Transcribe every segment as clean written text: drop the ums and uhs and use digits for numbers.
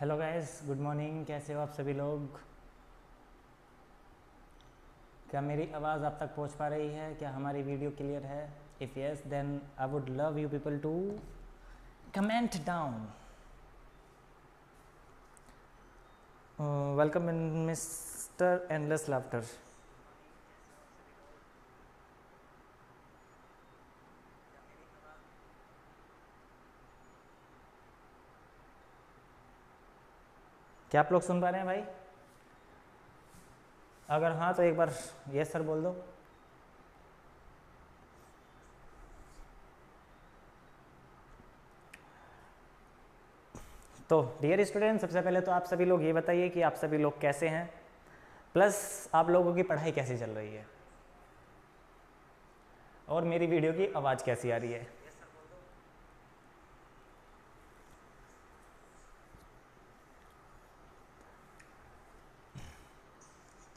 Hello guys, good morning. कैसे हो आप सभी लोग? क्या मेरी आवाज़ आप तक पहुंच पा रही है? क्या हमारी वीडियो क्लियर है? If yes then I would love you people to comment down. Welcome in mister endless laughter. क्या आप लोग सुन पा रहे हैं भाई? अगर हाँ तो एक बार यस सर बोल दो। तो डियर स्टूडेंट, सबसे पहले तो आप सभी लोग ये बताइए कि आप सभी लोग कैसे हैं, प्लस आप लोगों की पढ़ाई कैसी चल रही है और मेरी वीडियो की आवाज़ कैसी आ रही है।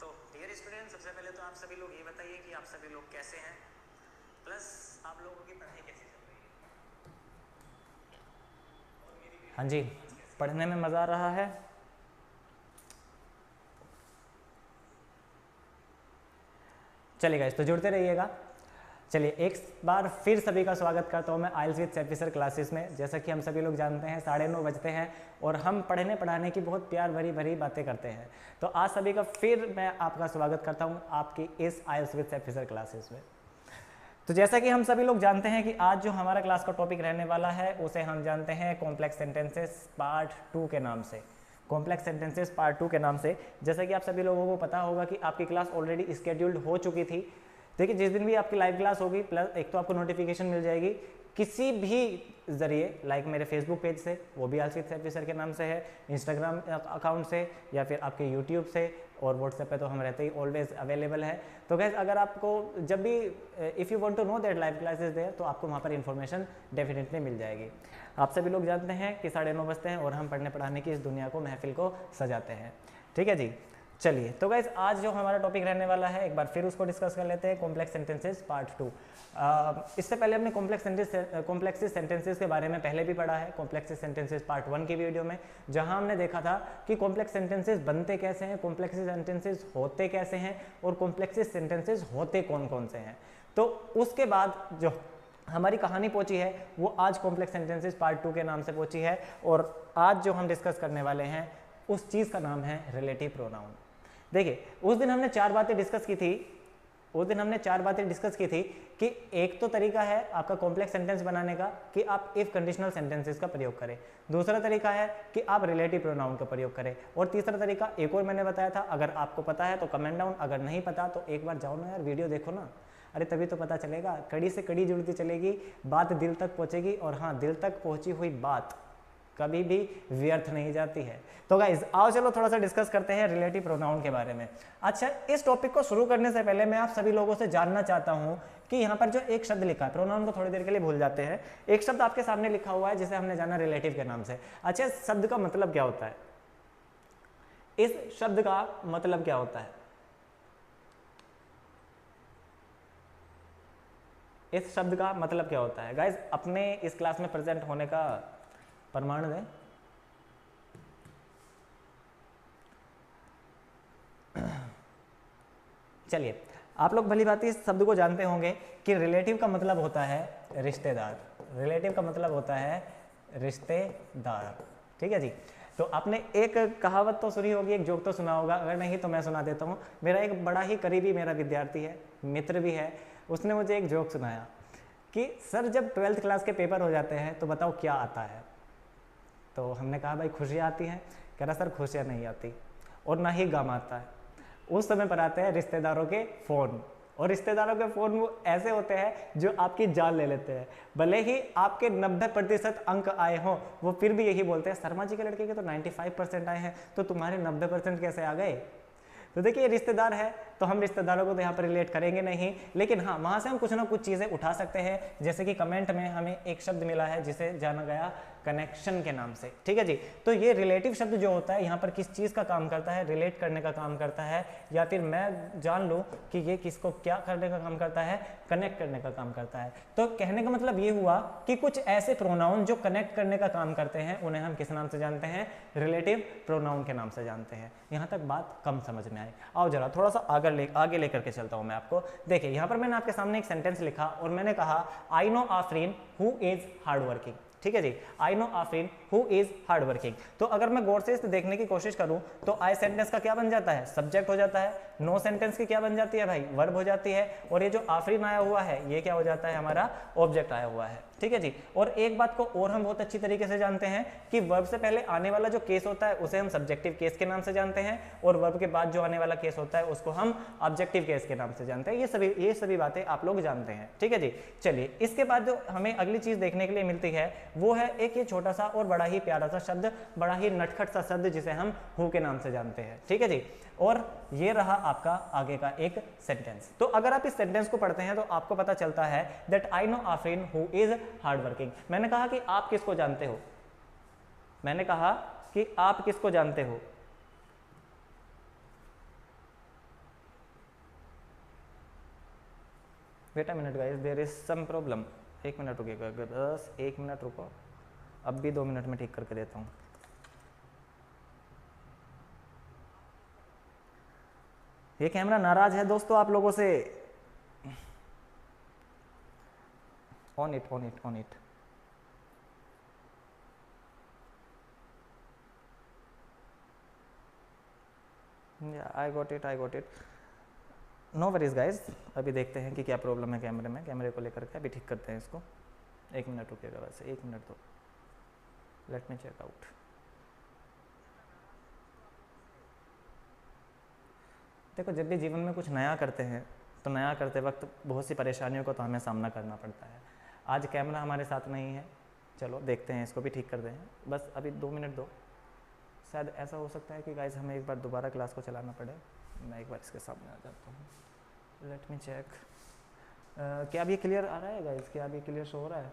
तो डियर स्टूडेंट, सबसे पहले तो आप सभी लोग ये बताइए कि आप सभी लोग कैसे हैं, प्लस आप लोगों की पढ़ाई कैसी चल रही है। हाँ जी, पढ़ने में मज़ा आ रहा है। चलिएगा, इस तो जुड़ते रहिएगा। चलिए एक बार फिर सभी का स्वागत करता हूँ मैं आइल्स विद सेफिसर क्लासेस में। जैसा कि हम सभी लोग जानते हैं 9:30 बजते हैं और हम पढ़ने पढ़ाने की बहुत प्यार भरी भरी बातें करते हैं। तो आज सभी का फिर मैं आपका स्वागत करता हूँ आपकी इस आइल्स विद सेफिसर क्लासेस में। तो जैसा कि हम सभी लोग जानते हैं कि आज जो हमारा क्लास का टॉपिक रहने वाला है उसे हम जानते हैं कॉम्प्लेक्स सेंटेंसेस पार्ट 2 के नाम से। कॉम्प्लेक्स सेंटेंसेस पार्ट 2 के नाम से। जैसा कि आप सभी लोगों को पता होगा कि आपकी क्लास ऑलरेडी स्केड्यूल्ड हो चुकी थी। देखिए, जिस दिन भी आपकी लाइव क्लास होगी, प्लस एक तो आपको नोटिफिकेशन मिल जाएगी किसी भी जरिए, लाइक मेरे फेसबुक पेज से, वो भी आल्स विद सेफिसर के नाम से है, इंस्टाग्राम अकाउंट से, या फिर आपके यूट्यूब से, और व्हाट्सएप पे तो हम रहते ही ऑलवेज अवेलेबल है। तो गैस, अगर आपको जब भी if you want to know that live classes there, तो आपको वहाँ पर इन्फॉर्मेशन डेफिनेटली मिल जाएगी। आप सभी लोग जानते हैं कि 9:30 बजते हैं और हम पढ़ने पढ़ाने की इस दुनिया को, महफिल को सजाते हैं। ठीक है जी। चलिए, तो गाइस आज जो हमारा टॉपिक रहने वाला है एक बार फिर उसको डिस्कस कर लेते हैं, कॉम्प्लेक्स सेंटेंसेस पार्ट 2। इससे पहले हमने कॉम्प्लेक्स सेंटेंसेस के बारे में पहले भी पढ़ा है, कॉम्प्लेक्स सेंटेंसेस पार्ट 1 की वीडियो में, जहां हमने देखा था कि कॉम्प्लेक्स सेंटेंसेस बनते कैसे हैं, कॉम्प्लेक्स सेंटेंसेस होते कैसे हैं और कॉम्प्लेक्स सेंटेंसेस होते कौन कौन से हैं। तो उसके बाद जो हमारी कहानी पहुंची है वो आज कॉम्प्लेक्स सेंटेंसेस पार्ट 2 के नाम से पहुंची है, और आज जो हम डिस्कस करने वाले हैं उस चीज़ का नाम है रिलेटिव प्रोनाउन। देखिए, उस दिन हमने चार बातें डिस्कस की थी कि एक तो तरीका है आपका कॉम्प्लेक्स सेंटेंस बनाने का कि आप इफ कंडीशनल सेंटेंसेस का प्रयोग करें, दूसरा तरीका है कि आप रिलेटिव प्रोनाउन का प्रयोग करें, और तीसरा तरीका एक और मैंने बताया था। अगर आपको पता है तो कमेंट डाउन, अगर नहीं पता तो एक बार जाओ ना यार, वीडियो देखो ना, अरे तभी तो पता चलेगा। कड़ी से कड़ी जुड़ती चलेगी, बात दिल तक पहुंचेगी, और हाँ, दिल तक पहुंची हुई बात कभी भी व्यर्थ नहीं जाती है। तो गाइज आओ चलो थोड़ा सा डिस्कस करते हैं रिलेटिव प्रोनाउन के बारे में। अच्छा, इस टॉपिक को शुरू करने से पहले मैं आप सभी लोगों से जानना चाहता हूं कि यहाँ पर जो एक शब्द लिखा है, प्रोनाउन को थोड़ी देर के लिए भूल जाते हैं, एक शब्द आपके सामने लिखा हुआ है जिसे हमने जाना रिलेटिव के नाम से। अच्छा, इस शब्द का मतलब क्या होता है? इस शब्द का मतलब क्या होता है? इस शब्द का मतलब क्या होता है? गाइज अपने इस क्लास में प्रेजेंट होने का प्रमाण दें। चलिए, आप लोग भली भांति इस शब्द को जानते होंगे कि रिलेटिव का मतलब होता है रिश्तेदार। रिलेटिव का मतलब होता है रिश्तेदार। ठीक है जी। तो आपने एक कहावत तो सुनी होगी, एक जोक तो सुना होगा, अगर नहीं तो मैं सुना देता हूँ। मेरा एक बड़ा ही करीबी मेरा विद्यार्थी है, मित्र भी है, उसने मुझे एक जोक सुनाया कि सर जब 12th क्लास के पेपर हो जाते हैं तो बताओ क्या आता है। तो हमने कहा भाई खुशियाँ आती हैं। कह रहा सर खुशियाँ नहीं आती और ना ही गम आता है। उस समय पर आते हैं रिश्तेदारों के फ़ोन, और रिश्तेदारों के फ़ोन वो ऐसे होते हैं जो आपकी जान ले लेते हैं। भले ही आपके 90% अंक आए हों, वो फिर भी यही बोलते हैं शर्मा जी के लड़के के तो 95% आए हैं, तो तुम्हारे 90% कैसे आ गए। तो देखिए, रिश्तेदार है, तो हम रिश्तेदारों को तो यहाँ पर रिलेट करेंगे नहीं, लेकिन हाँ वहाँ से हम कुछ ना कुछ चीज़ें उठा सकते हैं। जैसे कि कमेंट में हमें एक शब्द मिला है जिसे जाना गया कनेक्शन के नाम से, ठीक है जी। तो ये रिलेटिव शब्द जो होता है यहाँ पर किस चीज़ का काम करता है, रिलेट करने का काम करता है, या फिर मैं जान लूँ कि ये किसको क्या करने का काम करता है, कनेक्ट करने का काम करता है। तो कहने का मतलब ये हुआ कि कुछ ऐसे प्रोनाउन जो कनेक्ट करने का काम करते हैं उन्हें हम किस नाम से जानते हैं, रिलेटिव प्रोनाउन के नाम से जानते हैं। यहाँ तक बात कम समझ में आई। आओ जरा थोड़ा सा आगे लेकर के चलता हूँ मैं आपको। देखिए यहाँ पर मैंने आपके सामने एक सेंटेंस लिखा और मैंने कहा I know Afreen who is hard working, ठीक है जी। I know Afreen who is hard working. तो अगर मैं गौर से इसे देखने की कोशिश करूं तो आई सेंटेंस का क्या बन जाता है, सब्जेक्ट हो जाता है। नो सेंटेंस की क्या बन जाती है भाई, वर्ब हो जाती है। और ये जो आफरीन आया हुआ है ये क्या हो जाता है, हमारा ऑब्जेक्ट आया हुआ है, ठीक है जी। और एक बात को और हम बहुत अच्छी तरीके से जानते हैं कि वर्ब से पहले आने वाला जो केस होता है उसे हम सब्जेक्टिव केस के नाम से जानते हैं, और वर्ब के बाद जो आने वाला केस होता है उसको हम ऑब्जेक्टिव केस के नाम से जानते हैं। ये सभी बातें आप लोग जानते हैं, ठीक है जी। चलिए इसके बाद जो हमें अगली चीज देखने के लिए मिलती है वो है एक ये छोटा सा और बड़ा ही प्यारा सा शब्द, बड़ा ही नटखट सा शब्द जिसे हम हु के नाम से जानते हैं, ठीक है जी। और ये रहा आपका आगे का एक सेंटेंस। तो अगर आप इस सेंटेंस को पढ़ते हैं तो आपको पता चलता है that I know Afreen who is hard working. मैंने कहा कि आप किसको जानते हो, मैंने कहा कि आप किसको जानते हो। Wait a minute guys, there is some problem. एक मिनट रुकिएगा, बस एक मिनट रुको, अब भी 2 मिनट में ठीक करके देता हूँ। ये कैमरा नाराज है दोस्तों आप लोगों से। On it on it on it. I got it. No worries guys, अभी देखते हैं कि क्या प्रॉब्लम है कैमरे में, कैमरे को लेकर के अभी ठीक करते हैं इसको। 1 मिनट रुकेगा, बस 1 मिनट दो, लेट मी चेक आउट। देखो जब भी जीवन में कुछ नया करते हैं तो नया करते वक्त बहुत सी परेशानियों को तो हमें सामना करना पड़ता है। आज कैमरा हमारे साथ नहीं है, चलो देखते हैं इसको भी ठीक कर दें, बस अभी 2 मिनट दो। शायद ऐसा हो सकता है कि गाइज हमें एक बार दोबारा क्लास को चलाना पड़े। मैं एक बार इसके सामने आ जाता हूँ, लेट मी चेक। क्या अभी क्लियर आ रहा है गाइज, क्या अभी क्लियर शो हो रहा है?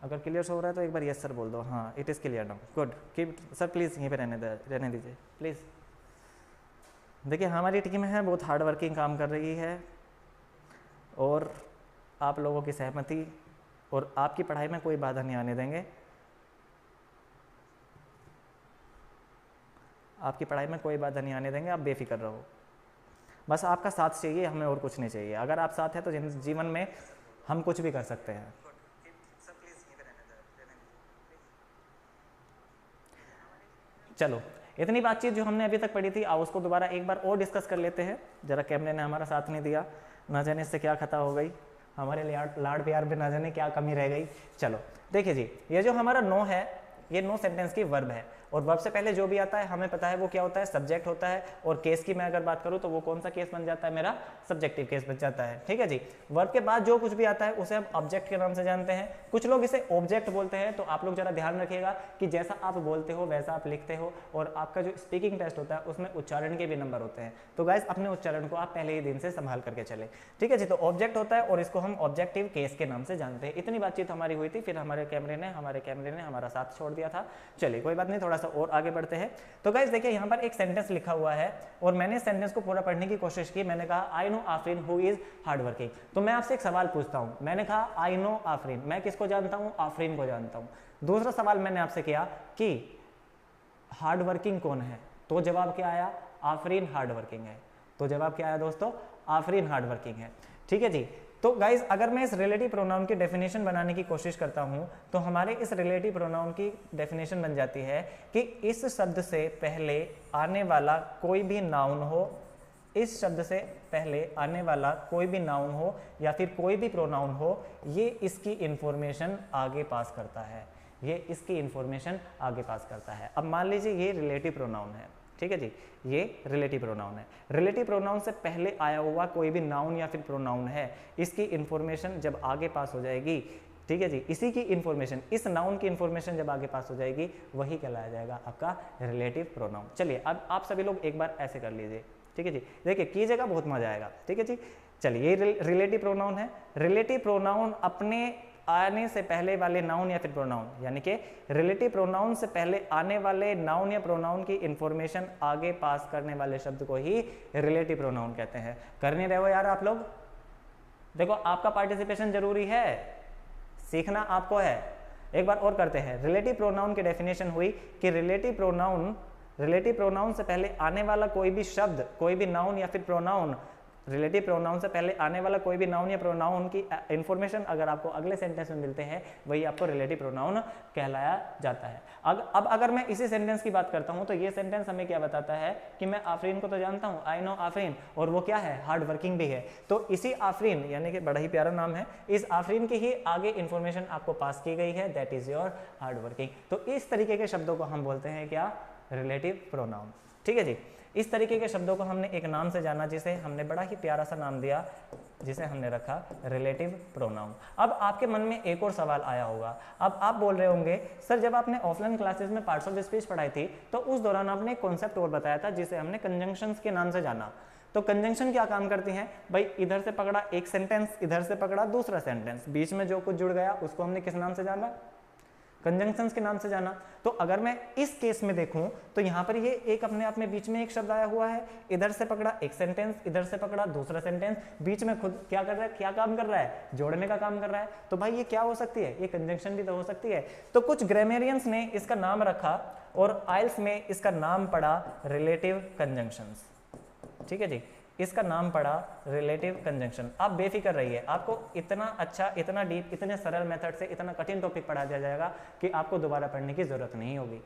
अगर क्लियर शो हो रहा है तो एक बार यस सर बोल दो। हाँ it is clear now, good. Keep sir please यहीं पे रहने दीजिए प्लीज़। देखिए हमारी टीम है बहुत हार्ड वर्किंग काम कर रही है, और आप लोगों की सहमति और आपकी पढ़ाई में कोई बाधा नहीं आने देंगे। आपकी पढ़ाई में कोई बाधा नहीं आने देंगे, आप बेफिक्र रहो। बस आपका साथ चाहिए, हमें और कुछ नहीं चाहिए। अगर आप साथ हैं तो जीवन में हम कुछ भी कर सकते हैं। चलो इतनी बातचीत जो हमने अभी तक पढ़ी थी, आओ उसको दोबारा एक बार और डिस्कस कर लेते हैं। जरा कैमरे ने हमारा साथ नहीं दिया, ना जाने इससे क्या खता हो गई, हमारे लाड प्यार पे ना जाने क्या कमी रह गई। चलो देखिए जी, ये जो हमारा नो है ये नो सेंटेंस की वर्ब है, और वर्ब से पहले जो भी आता है हमें पता है वो क्या होता है, सब्जेक्ट होता है। और केस की मैं अगर बात करूं तो वो कौन सा केस बन जाता है, मेरा सब्जेक्टिव केस बन जाता है, ठीक है जी। वर्ब के बाद जो कुछ भी आता है उसे हम ऑब्जेक्ट के नाम से जानते हैं। कुछ लोग इसे ऑब्जेक्ट बोलते हैं, तो आप लोग जरा ध्यान रखिएगा कि जैसा आप बोलते हो वैसा आप लिखते हो, और आपका जो स्पीकिंग टेस्ट होता है उसमें उच्चारण के भी नंबर होते हैं। तो गाइस अपने उच्चारण को आप पहले ही दिन से संभाल करके चले, ठीक है जी। तो ऑब्जेक्ट होता है और इसको हम ऑब्जेक्टिव केस के नाम से जानते हैं। इतनी बातचीत हमारी हुई थी, फिर हमारे कैमरे ने हमारा साथ छोड़ दिया था। चलिए कोई बात नहीं, थोड़ा सा और आगे बढ़ते हैं। तो गाइस देखिए यहाँ पर एक सेंटेंस लिखा हुआ है और मैंने इस सेंटेंस को पूरा पढ़ने की कोशिश की। मैंने कहा I know Afreen who is hard working. तो मैं आपसे एक सवाल पूछता हूँ, मैंने कहा आई नो आफरीन, मैं किसको जानता हूँ, आफरीन को जानता हूँ। दूसरा सवाल मैंने आपसे किया कि हार्ड वर्किंग कौन है, तो जवाब क्या आया, आफरीन हार्ड वर्किंग है। तो जवाब क्या आया दोस्तों, आफरीन हार्ड वर्किंग है, ठीक है जी। तो गाइज अगर मैं इस रिलेटिव प्रोनाउन की डेफिनेशन बनाने की कोशिश करता हूं तो हमारे इस रिलेटिव प्रोनाउन की डेफिनेशन बन जाती है कि इस शब्द से पहले आने वाला कोई भी नाउन हो, इस शब्द से पहले आने वाला कोई भी नाउन हो या फिर कोई भी प्रोनाउन हो, ये इसकी इंफॉर्मेशन आगे पास करता है, ये इसकी इंफॉर्मेशन आगे पास करता है। अब मान लीजिए ये रिलेटिव प्रोनाउन है, ठीक है जी, ये रिलेटिव प्रोनाउन है। रिलेटिव प्रोनाउन से पहले आया हुआ कोई भी नाउन या फिर प्रोनाउन है, इसकी इंफॉर्मेशन जब आगे पास हो जाएगी, ठीक है जी, इसी की इंफॉर्मेशन, इस नाउन की इंफॉर्मेशन जब आगे पास हो जाएगी वही कहलाया जाएगा आपका रिलेटिव प्रोनाउन। चलिए अब आप सभी लोग एक बार ऐसे कर लीजिए, ठीक है जी, देखिए कीजिएगा, बहुत मजा आएगा। ठीक है जी, चलिए ये रिलेटिव प्रोनाउन है। रिलेटिव प्रोनाउन अपने आने से पहले वाले नाउन या फिर प्रोनाउन, यानी कि रिलेटिव प्रोनाउन से पहले आने वाले नाउन या प्रोनाउन की इंफॉर्मेशन आगे पास करने वाले शब्द को ही रिलेटिव प्रोनाउन कहते हैं। कर नहीं रहे हो यार आप लोग? देखो आपका पार्टिसिपेशन जरूरी है, सीखना आपको है। एक बार और करते हैं। रिलेटिव प्रोनाउन की डेफिनेशन हुई कि रिलेटिव प्रोनाउन से पहले आने वाला कोई भी शब्द, कोई भी नाउन या फिर प्रोनाउन, रिलेटिव प्रोनाउन से पहले आने वाला कोई भी नाउन या प्रोनाउन की इंफॉर्मेशन अगर आपको अगले सेंटेंस में मिलते हैं, वही आपको रिलेटिव प्रोनाउन कहलाया जाता है। अब अगर मैं इसी सेंटेंस की बात करता हूं तो ये सेंटेंस हमें क्या बताता है कि मैं आफरीन को तो जानता हूं, आई नो आफरीन, और वो क्या है, हार्ड वर्किंग भी है। तो इसी आफरीन, यानी कि बड़ा ही प्यारा नाम है, इस आफरीन की ही आगे इंफॉर्मेशन आपको पास की गई है, that is your hard working. तो इस तरीके के शब्दों को हम बोलते हैं क्या, रिलेटिव प्रोनाउन। ठीक है जी, इस तरीके के शब्दों को हमने एक नाम से जाना, जिसे हमने बड़ा ही प्यारा सा नाम दिया, जिसे हमने रखा रिलेटिव प्रोनाउन। अब आपके मन में एक और सवाल आया होगा। अब आप बोल रहे होंगे सर जब आपने ऑफलाइन क्लासेस में पार्ट्स ऑफ स्पीच पढ़ाई थी तो उस दौरान आपने एक कॉन्सेप्ट और बताया था जिसे हमने कंजंक्शंस के नाम से जाना। तो कंजंक्शन क्या काम करती हैं भाई? इधर से पकड़ा एक सेंटेंस, इधर से पकड़ा दूसरा सेंटेंस, बीच में जो कुछ जुड़ गया उसको हमने किस नाम से जाना, कंजंक्शंस के नाम से जाना। तो अगर मैं इस केस में देखूं तो यहाँ पर ये एक अपने आप में बीच में एक शब्द आया हुआ है, इधर से पकड़ा एक सेंटेंस, इधर से पकड़ा दूसरा सेंटेंस, बीच में खुद क्या कर रहा है, क्या काम कर रहा है, जोड़ने का काम कर रहा है। तो भाई ये क्या हो सकती है, ये कंजंक्शन भी तो हो सकती है। तो कुछ ग्रामेरियंस ने इसका नाम रखा और आइल्स में इसका नाम पड़ा रिलेटिव कंजंक्शंस। ठीक है जी, इसका नाम पड़ा रिलेटिव कंजंक्शन। आप बेफिक्र रहिए, आपको इतना अच्छा, इतना डीप, इतने सरल मेथड से इतना कठिन टॉपिक पढ़ा दिया जाएगा कि आपको दोबारा पढ़ने की जरूरत नहीं होगी।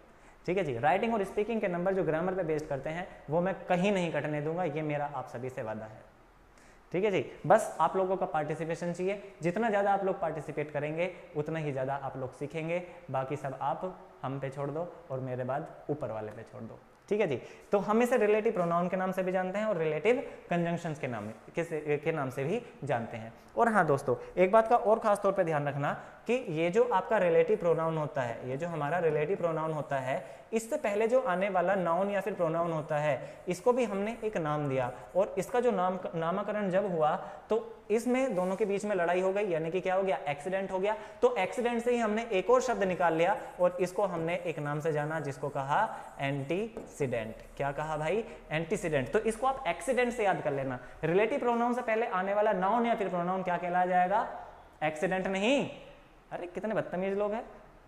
ठीक है जी, राइटिंग और स्पीकिंग के नंबर जो ग्रामर पे बेस्ड करते हैं वो मैं कहीं नहीं कटने दूंगा, ये मेरा आप सभी से वादा है। ठीक है जी, बस आप लोगों का पार्टिसिपेशन चाहिए। जितना ज़्यादा आप लोग पार्टिसिपेट करेंगे उतना ही ज़्यादा आप लोग सीखेंगे। बाकी सब आप हम पे छोड़ दो और मेरे बाद ऊपर वाले पे छोड़ दो। ठीक है जी, तो हम इसे रिलेटिव प्रोनाउन के नाम से भी जानते हैं और रिलेटिव कंजंक्शंस के नाम से भी जानते हैं। और हाँ दोस्तों, एक बात का और खास तौर पे ध्यान रखना कि ये जो आपका रिलेटिव प्रोनाउन होता है, ये जो हमारा रिलेटिव प्रोनाउन होता है, इससे पहले जो आने वाला नाउन या फिर प्रोनाउन होता है, इसको भी हमने एक नाम दिया और इसका जो नामकरण जब हुआ तो इसमें दोनों के बीच में लड़ाई हो गई, यानी कि क्या हो गया, एक्सीडेंट हो गया। तो एक्सीडेंट से ही हमने एक और शब्द निकाल लिया और इसको हमने एक नाम से जाना जिसको कहा एंटीसीडेंट। क्या कहा भाई, एंटीसीडेंट। तो इसको आप एक्सीडेंट से याद कर लेना। रिलेटिव प्रोनाउन से पहले आने वाला नाउन या फिर प्रोनाउन क्या कहलाया जाएगा, एक्सीडेंट नहीं। अरे कितने बदतमीज लोग हैं,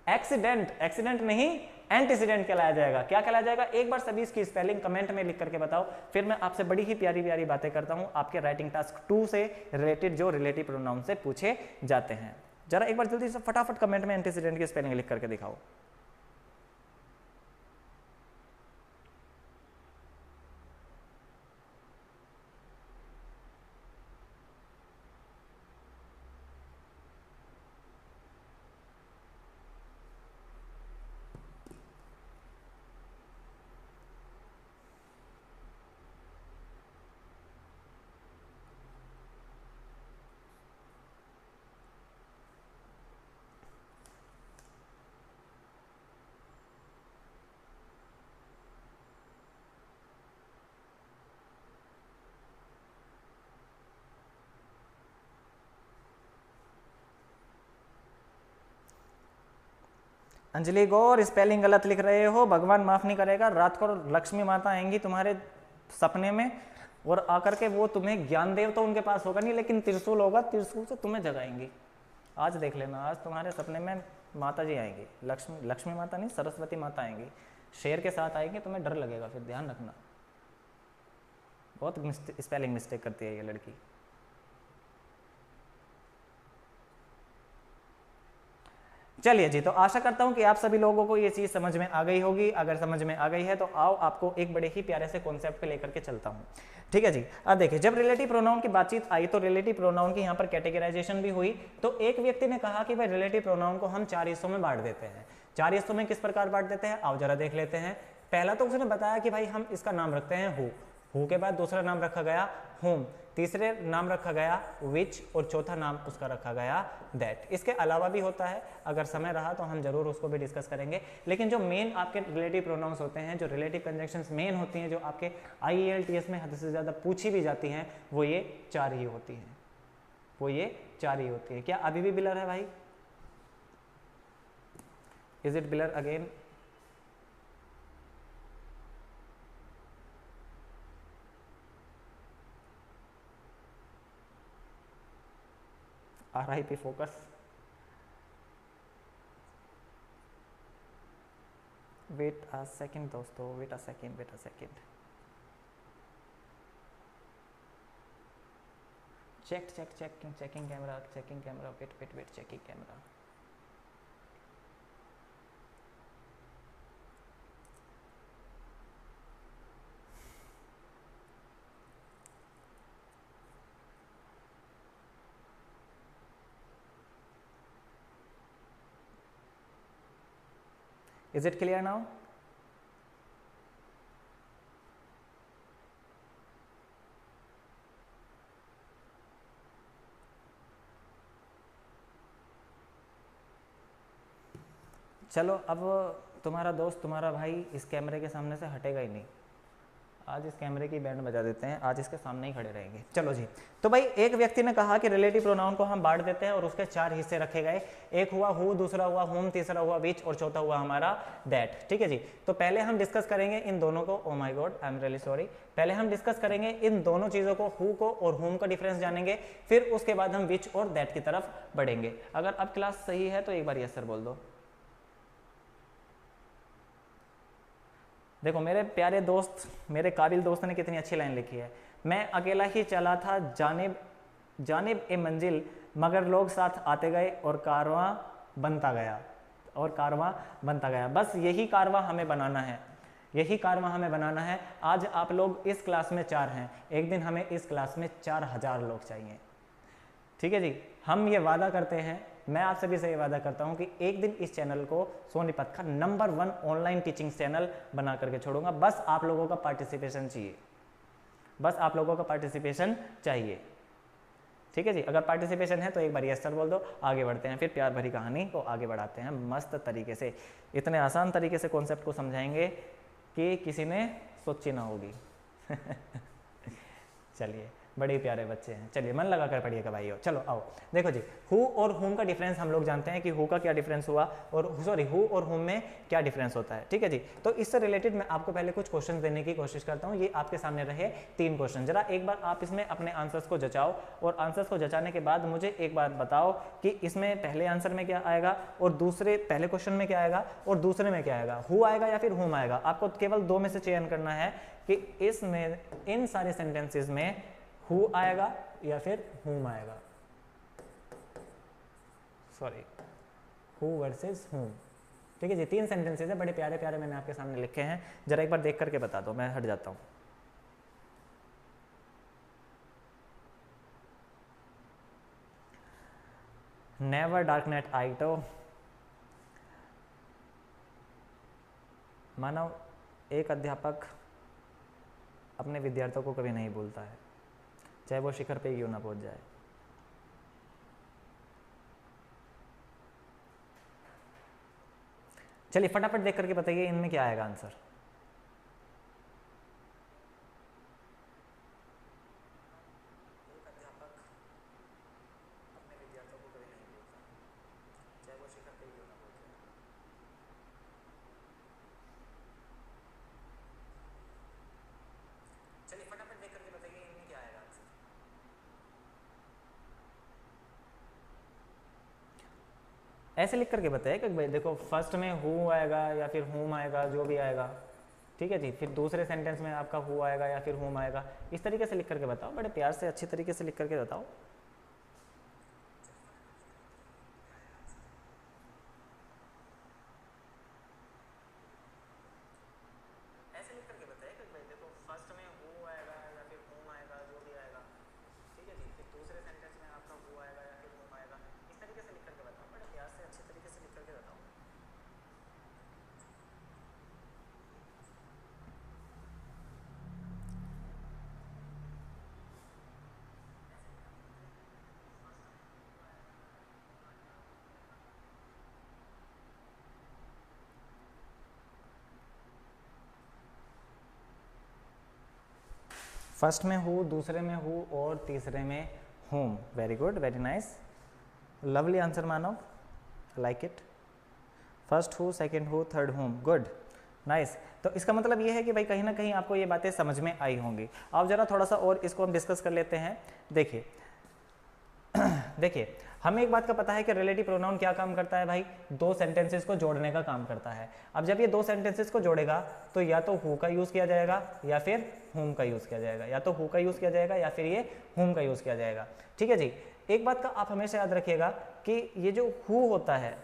एक्सीडेंट नहीं, एंटीसीडेंट कहलाया जाएगा। क्या कहलाया जाएगा, एक बार सभी इसकी स्पेलिंग कमेंट में लिख करके बताओ, फिर मैं आपसे बड़ी ही प्यारी प्यारी बातें करता हूं आपके राइटिंग टास्क 2 से रिलेटेड, जो रिलेटिव प्रोनाउन से पूछे जाते हैं। जरा एक बार जल्दी से फटाफट कमेंट में एंटीसीडेंट की स्पेलिंग लिख करके दिखाओ। अंजलि गौर, स्पेलिंग गलत लिख रहे हो, भगवान माफ नहीं करेगा। रात को लक्ष्मी माता आएंगी तुम्हारे सपने में और आकर के वो तुम्हें, ज्ञान देव तो उनके पास होगा नहीं लेकिन त्रिशूल होगा, त्रिशूल से तुम्हें जगाएंगी। आज देख लेना, आज तुम्हारे सपने में माता जी आएंगी, लक्ष्मी माता नहीं, सरस्वती माता आएंगी, शेर के साथ आएंगे, तुम्हें डर लगेगा, फिर ध्यान रखना। बहुत स्पेलिंग मिस्टेक करती है ये लड़की। चलिए जी, तो आशा करता हूं कि आप सभी लोगों को ये चीज समझ में आ गई होगी। अगर समझ में आ गई है तो आओ आपको एक बड़े ही प्यारे से कॉन्सेप्ट पे लेकर के चलता हूं। ठीक है जी, अब देखिए, जब रिलेटिव प्रोनाउन की बातचीत आई तो रिलेटिव प्रोनाउन की यहाँ पर कैटेगराइजेशन भी हुई। तो एक व्यक्ति ने कहा कि भाई रिलेटिव प्रोनाउन को हम 4 हिस्सों में बांट देते हैं। 4 हिस्सों में किस प्रकार बांट देते हैं, आओ जरा देख लेते हैं। पहला तो उसने बताया कि भाई हम इसका नाम रखते हैं हु के बाद दूसरा नाम रखा गया होम, तीसरे नाम रखा गया विच और चौथा नाम उसका रखा गया दैट। इसके अलावा भी होता है, अगर समय रहा तो हम जरूर उसको भी डिस्कस करेंगे, लेकिन जो मेन आपके रिलेटिव प्रोनाउंस होते हैं, जो रिलेटिव कंजंक्शंस मेन होती हैं, जो आपके IELTS में हद से ज़्यादा पूछी भी जाती हैं, वो ये 4 ही होती हैं, वो ये 4 ही होती है। क्या अभी भी ब्लर है भाई? Is it blur again? RIP focus. Wait a second दोस्तों, wait a second, wait a second. Checking camera, checking camera, wait wait wait, checking camera. Is it clear now? चलो अब तुम्हारा दोस्त, तुम्हारा भाई इस कैमरे के सामने से हटेगा ही नहीं। आज इस कैमरे की बैंड बजा देते हैं, आज इसके सामने ही खड़े रहेंगे। चलो जी, तो भाई एक व्यक्ति ने कहा कि रिलेटिव प्रोनाउन को हम बांट देते हैं और उसके 4 हिस्से रखे गए। एक हुआ हु, दूसरा हुआ हुम, तीसरा हुआ विच और चौथा हुआ हमारा दैट। ठीक है जी, तो पहले हम डिस्कस करेंगे इन दोनों को। Oh my God, I am really sorry. पहले हम डिस्कस करेंगे इन दोनों चीज़ों को, हु को और हुम का डिफरेंस जानेंगे, फिर उसके बाद हम विच और दैट की तरफ बढ़ेंगे। अगर अब क्लास सही है तो एक बार यस सर बोल दो। देखो मेरे प्यारे दोस्त, मेरे काबिल दोस्त ने कितनी अच्छी लाइन लिखी है। मैं अकेला ही चला था जानिब जानिब ए मंजिल, मगर लोग साथ आते गए और कारवां बनता गया, और कारवां बनता गया। बस यही कारवां हमें बनाना है, यही कारवां हमें बनाना है। आज आप लोग इस क्लास में 4 हैं, एक दिन हमें इस क्लास में 4000 लोग चाहिए। ठीक है जी, हम ये वादा करते हैं, मैं आप सभी से ये वादा करता हूं कि एक दिन इस चैनल को सोनीपत का नंबर 1 ऑनलाइन टीचिंग चैनल बना करके छोड़ूंगा। बस आप लोगों का पार्टिसिपेशन चाहिए, बस आप लोगों का पार्टिसिपेशन चाहिए। ठीक है जी, अगर पार्टिसिपेशन है तो एक बार यस सर बोल दो। आगे बढ़ते हैं, फिर प्यार भरी कहानी को आगे बढ़ाते हैं मस्त तरीके से। इतने आसान तरीके से कॉन्सेप्ट को समझाएंगे कि किसी ने सोची ना होगी। चलिए, बड़े प्यारे बच्चे हैं, चलिए मन लगा कर पढ़िएगा भाइयों। चलो आओ, देखो जी, हु और हुम का डिफरेंस हम लोग जानते हैं कि हु का क्या डिफरेंस हुआ, और सॉरी हु और हुम में क्या डिफरेंस होता है। ठीक है जी, तो इससे रिलेटेड मैं आपको पहले कुछ क्वेश्चन देने की कोशिश करता हूँ। ये आपके सामने रहे 3 क्वेश्चन, जरा एक बार आप इसमें अपने आंसर्स को जचाओ, और आंसर्स को जचाने के बाद मुझे एक बात बताओ कि इसमें पहले आंसर में क्या आएगा, और दूसरे पहले क्वेश्चन में क्या आएगा, और दूसरे में क्या आएगा, हु आएगा या फिर हुम आएगा। आपको केवल 2 में से चयन करना है कि इसमें इन सारे सेंटेंसेस में हु आएगा या फिर हुम आएगा। सॉरी, हु वर्सेस हुम। ठीक है जी, 3 सेंटेंसेस है, बड़े प्यारे प्यारे मैंने आपके सामने लिखे हैं, जरा एक बार देख करके बता दो। मैं हट जाता हूं। नेवर डार्क नेट आइटो। मानव एक अध्यापक अपने विद्यार्थियों को कभी नहीं भूलता है, चाहे वो शिखर पे क्यों ना पहुंच जाए। चलिए फटाफट देख करके बताइए इनमें क्या आएगा आंसर। एक अध्यापक अपने विद्यार्थियों को कभी नहीं भूलता, चाहे वो शिखर पे क्यों ना पहुंच जाए। चलिए फटाफट देख करके बताइए इनमें क्या आएगा आंसर। ऐसे लिख करके बताइए कि भाई देखो फर्स्ट में हु आएगा या फिर हुम आएगा, जो भी आएगा। ठीक है जी, फिर दूसरे सेंटेंस में आपका हु आएगा या फिर हुम आएगा। इस तरीके से लिख करके बताओ, बड़े प्यार से अच्छी तरीके से लिख करके बताओ। ऐसे लिख करके बताइए कि भाई देखो फर्स्ट में हु आएगा या फिर हुम आएगा, जो भी आएगा। ठीक है जी, फिर दूसरे सेंटेंस में आपका हु आएगा या फिर हुम आएगा। इस तरीके से लिख करके बताओ, बड़े प्यार से अच्छे तरीके से लिख करके बताओ। फर्स्ट में हु, दूसरे में हु और तीसरे में whom। Very good, very nice, lovely answer Manav, like it. First who, second who, third whom, good, nice. तो इसका मतलब ये है कि भाई कहीं ना कहीं आपको ये बातें समझ में आई होंगी। अब जरा थोड़ा सा और इसको हम डिस्कस कर लेते हैं। देखिए देखिए, हमें एक बात का पता है कि रिलेटिव प्रोनाउन क्या काम करता है भाई, दो सेंटेंसेस को जोड़ने का काम करता है। अब जब ये दो सेंटेंसेस को जोड़ेगा तो या तो हु का यूज किया जाएगा या फिर whom का यूज किया जाएगा, या तो हु का यूज किया जाएगा या फिर ये whom का यूज किया जाएगा। ठीक है जी। एक बात का आप हमेशा याद रखिएगा कि ये जो हु होता है,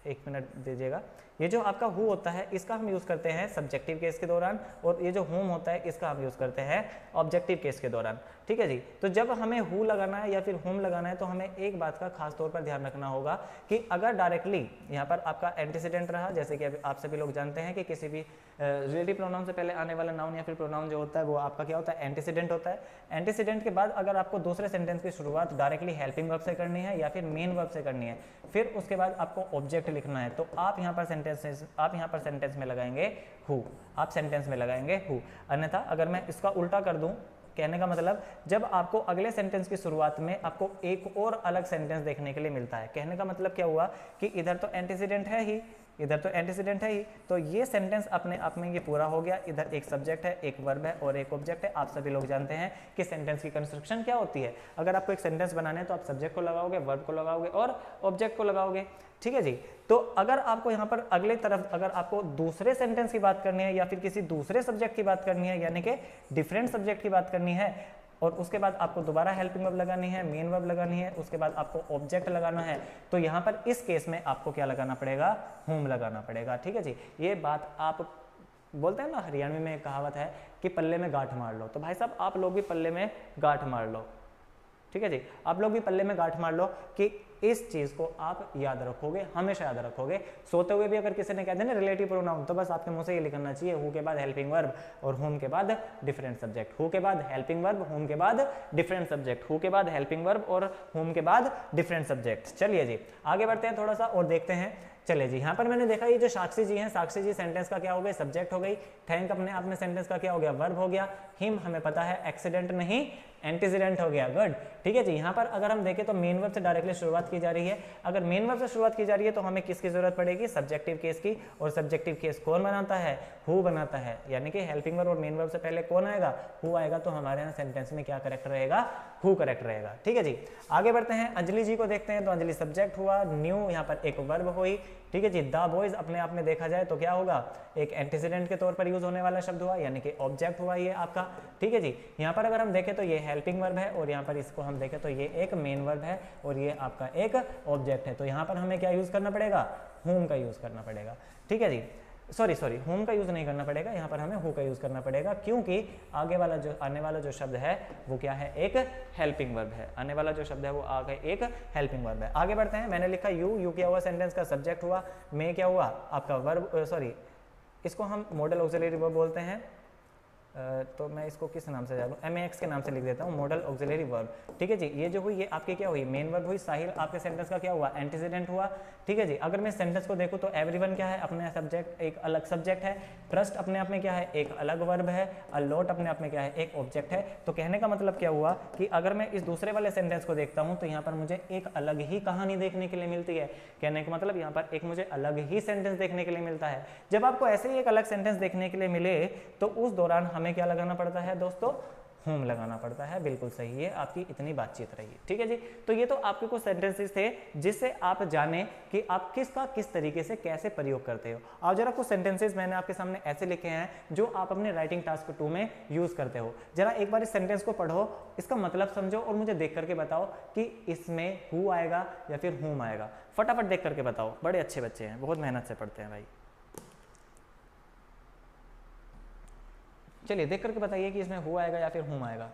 एक मिनट दीजिएगा, ये जो आपका हु होता है इसका हम यूज़ करते हैं सब्जेक्टिव केस के दौरान, और ये जो whom होता है इसका हम यूज़ करते हैं ऑब्जेक्टिव केस के दौरान। ठीक है जी। तो जब हमें हु लगाना है या फिर whom लगाना है तो हमें एक बात का खास तौर पर ध्यान रखना होगा कि अगर डायरेक्टली यहाँ पर आपका एंटीसीडेंट रहा, जैसे कि आप सभी लोग जानते हैं कि किसी भी रिलेटिव प्रोनाउन से पहले आने वाला नाउन या फिर प्रोनाउन जो होता है वो आपका क्या होता है, एंटीसीडेंट होता है। एंटीसीडेंट के बाद अगर आपको दूसरे सेंटेंस की शुरुआत डायरेक्टली हेल्पिंग वर्ब से करनी है या फिर मेन वर्ब से करनी है, फिर उसके बाद आपको ऑब्जेक्ट लिखना है, तो आप यहाँ पर सेंटेंस में लगाएंगे हु, आप सेंटेंस में लगाएंगे हु। अन्यथा अगर मैं इसका उल्टा कर दूं, कहने का मतलब जब आपको अगले सेंटेंस की शुरुआत में आपको एक और अलग सेंटेंस देखने के लिए मिलता है, कहने का मतलब क्या हुआ कि इधर तो एंटीसीडेंट है ही, इधर तो एंटीसीडेंट है ही, तो ये सेंटेंस अपने आप में ये पूरा हो गया। इधर एक सब्जेक्ट है, एक वर्ब है और एक ऑब्जेक्ट है। आप सभी लोग जानते हैं कि सेंटेंस की कंस्ट्रक्शन क्या होती है। अगर आपको एक सेंटेंस बनाना है तो आप सब्जेक्ट को लगाओगे, वर्ब को लगाओगे और ऑब्जेक्ट को लगाओगे। ठीक है जी। तो अगर आपको यहाँ पर अगले तरफ अगर आपको दूसरे सेंटेंस की बात करनी है या फिर किसी दूसरे सब्जेक्ट की बात करनी है, यानी कि डिफरेंट सब्जेक्ट की बात करनी है, और उसके बाद आपको दोबारा हेल्पिंग वर्ब लगानी है, मेन वर्ब लगानी है, उसके बाद आपको ऑब्जेक्ट लगाना है, तो यहाँ पर इस केस में आपको क्या लगाना पड़ेगा, whom लगाना पड़ेगा। ठीक है जी। ये बात आप बोलते हैं ना, हरियाणवी में एक कहावत है कि पल्ले में गांठ मार लो, तो भाई साहब आप लोग भी पल्ले में गांठ मार लो। ठीक है जी। आप लोग भी पल्ले में गांठ मार लो कि इस चीज को आप याद रखोगे, हमेशा याद रखोगे। सोते हुए भी अगर किसी ने कह दिया ना रिलेटिव प्रोनाउन, तो बस आपके मुंह से ये लिखना चाहिए हु के बाद हेल्पिंग वर्ब और whom के बाद डिफरेंट सब्जेक्ट, हु के बाद हेल्पिंग वर्ब, whom के बाद डिफरेंट सब्जेक्ट, हु के बाद हेल्पिंग वर्ब और whom के बाद डिफरेंट सब्जेक्ट। चलिए जी आगे बढ़ते हैं थोड़ा सा और देखते हैं। चलिए जी, यहाँ पर मैंने देखा ये जो साक्षी जी हैं, साक्षी जी सेंटेंस का क्या हो गया, सब्जेक्ट हो गई। थैंक अपने आप में सेंटेंस का क्या हो गया, वर्ब हो गया। हिम हमें पता है एक्सीडेंट नहीं एंटीसीडेंट हो गया, गुड। ठीक है जी। यहाँ पर अगर हम देखें तो मेन वर्ब से डायरेक्टली शुरुआत की जा रही है। अगर मेन वर्ब से शुरुआत की जा रही है तो हमें किसकी जरूरत पड़ेगी, सब्जेक्टिव केस की। और सब्जेक्टिव केस कौन बनाता है, हु बनाता है, यानी कि हेल्पिंग वर्ब और मेन वर्ब से पहले कौन आएगा, हु आएगा। तो हमारे यहाँ सेंटेंस में क्या करेक्ट रहेगा, हु करेक्ट रहेगा। ठीक है जी। आगे बढ़ते हैं, अंजलि जी को देखते हैं। तो अंजलि सब्जेक्ट हुआ, न्यू यहाँ पर एक वर्ब हुई। ठीक है जी। द बॉयज अपने आप में देखा जाए तो क्या होगा, एक एंटीसीडेंट के तौर पर यूज होने वाला शब्द हुआ, यानी कि ऑब्जेक्ट हुआ ये आपका। ठीक है जी। यहाँ पर अगर हम देखें तो ये हेल्पिंग वर्ब है और यहाँ पर इसको हम देखें तो ये एक मेन वर्ब है और ये आपका एक ऑब्जेक्ट है। तो यहाँ पर हमें क्या यूज करना पड़ेगा, whom का यूज करना पड़ेगा। ठीक है जी। सॉरी whom का यूज नहीं करना पड़ेगा, यहाँ पर हमें हु का यूज करना पड़ेगा, क्योंकि आगे वाला जो आने वाला जो शब्द है वो क्या है, एक हेल्पिंग वर्ब है। आने वाला जो शब्द है वो आगे एक हेल्पिंग वर्ब है। आगे बढ़ते हैं। मैंने लिखा यू क्या हुआ, सेंटेंस का सब्जेक्ट हुआ। मैं क्या हुआ, आपका वर्ब, सॉरी इसको हम मॉडल ऑक्सिलरी वर्ब बोलते हैं। तो मैं इसको किस नाम से जानूँ, MAX के नाम से लिख देता हूँ, मॉडल ऑक्सिलरी वर्ब। ठीक है जी। ये जो हुई ये आपकी क्या हुई, मेन वर्ब हुई। साहिल आपके सेंटेंस का क्या हुआ, एंटीसीडेंट हुआ। ठीक है जी। अगर मैं सेंटेंस को देखूँ तो एवरीवन क्या है, अपने सब्जेक्ट, एक अलग सब्जेक्ट है। ट्रस्ट अपने आप में क्या है, एक अलग वर्ब है। अ लॉट अपने आप में क्या है, एक ऑब्जेक्ट है। तो कहने का मतलब क्या हुआ कि अगर मैं इस दूसरे वाले सेंटेंस को देखता हूँ तो यहाँ पर मुझे एक अलग ही कहानी देखने के लिए मिलती है। कहने का मतलब यहाँ पर एक मुझे अलग ही सेंटेंस देखने के लिए मिलता है। जब आपको ऐसे ही एक अलग सेंटेंस देखने के लिए मिले तो उस दौरान हमें क्या लगाना पड़ता है दोस्तों, whom लगाना पड़ता है। बिल्कुल सही है, आपकी इतनी बातचीत रही। ठीक है जी। तो ये तो आपके कुछ सेंटेंसेस थे जिससे आप जाने कि आप किसका किस तरीके से कैसे प्रयोग करते हो। अब जरा कुछ सेंटेंसेस मैंने आपके सामने ऐसे लिखे हैं जो आप अपने राइटिंग टास्क 2 में यूज करते हो। जरा एक बार इस सेंटेंस को पढ़ो, इसका मतलब समझो और मुझे देख करके बताओ कि इसमें हु आएगा या फिर whom आएगा। फटाफट देख करके बताओ, बड़े अच्छे बच्चे हैं, बहुत मेहनत से पढ़ते हैं भाई। चलिए देख करके बताइए कि इसमें हु आएगा या फिर whom आएगा।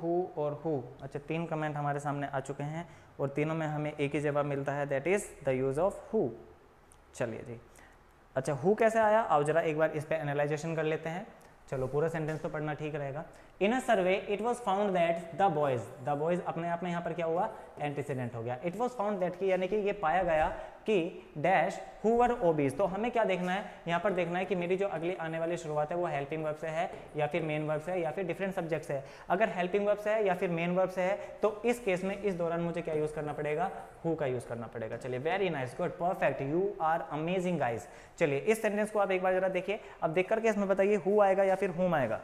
हु और हु। अच्छा, 3 कमेंट हमारे सामने आ चुके हैं और तीनों में हमें एक ही जवाब मिलता है, that is the use of who. चलिए जी, अच्छा हु कैसे आया, आओ जरा एक बार इस पे एनालाइजेशन कर लेते हैं। चलो पूरा सेंटेंस तो पढ़ना ठीक रहेगा। In a survey it was found that the boys अपने आप में यहाँ पर क्या हुआ, एंटीसीडेंट हो गया। इट वॉज फाउंड दैट की यानी कि ये पाया गया कि डैश हु वर ओबीज। तो हमें क्या देखना है यहाँ पर, देखना है कि मेरी जो अगली आने वाली शुरुआत है वो हेल्पिंग वर्ब से है या फिर मेन वर्ब से है या फिर डिफरेंट सब्जेक्ट से है। अगर हेल्पिंग वर्ब से है या फिर मेन वर्ब से है तो इस केस में इस दौरान मुझे क्या यूज करना पड़ेगा, हु का यूज करना पड़ेगा। चलिए, very nice, good, perfect, you are amazing guys. चलिए इस सेंटेंस को आप एक बार जरा देखिए, अब देख करके इसमें बताइए हु आएगा या फिर हुम आएगा।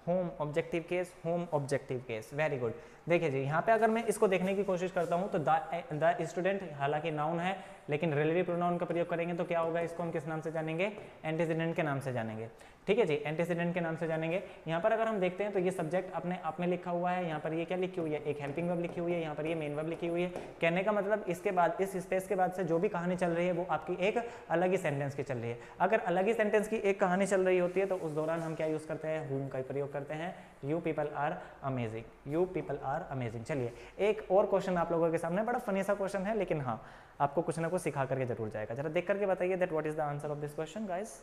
Home objective case, home objective case, very good. देखिए जी, यहाँ पे अगर मैं इसको देखने की कोशिश करता हूँ तो द स्टूडेंट हालांकि नाउन है लेकिन रिलेटिव प्रोनाउन का प्रयोग करेंगे तो क्या होगा, इसको हम किस नाम से जानेंगे, एंटीसीडेंट के नाम से जानेंगे। ठीक है जी, एंटीसीडेंट के नाम से जानेंगे। यहाँ पर अगर हम देखते हैं तो ये सब्जेक्ट अपने आप में लिखा हुआ है, यहाँ पर ये क्या लिखी हुई है, एक हेल्पिंग वर्ब लिखी हुई है, यहाँ पर ये मेन वर्ब लिखी हुई है। कहने का मतलब इसके बाद, इस स्पेस के बाद से जो भी कहानी चल रही है वो आपकी एक अलग ही सेंटेंस की चल रही है। अगर अलग ही सेंटेंस की एक कहानी चल रही होती है तो उस दौरान हम क्या यूज करते हैं, हुम का प्रयोग करते हैं। You people are amazing, you people are amazing. चलिए एक और क्वेश्चन आप लोगों के सामने, बड़ा फनी सा क्वेश्चन है लेकिन हाँ आपको कुछ ना कुछ सिखा करके जरूर जाएगा। जरा देख करके बताइए that what is the answer of this question guys.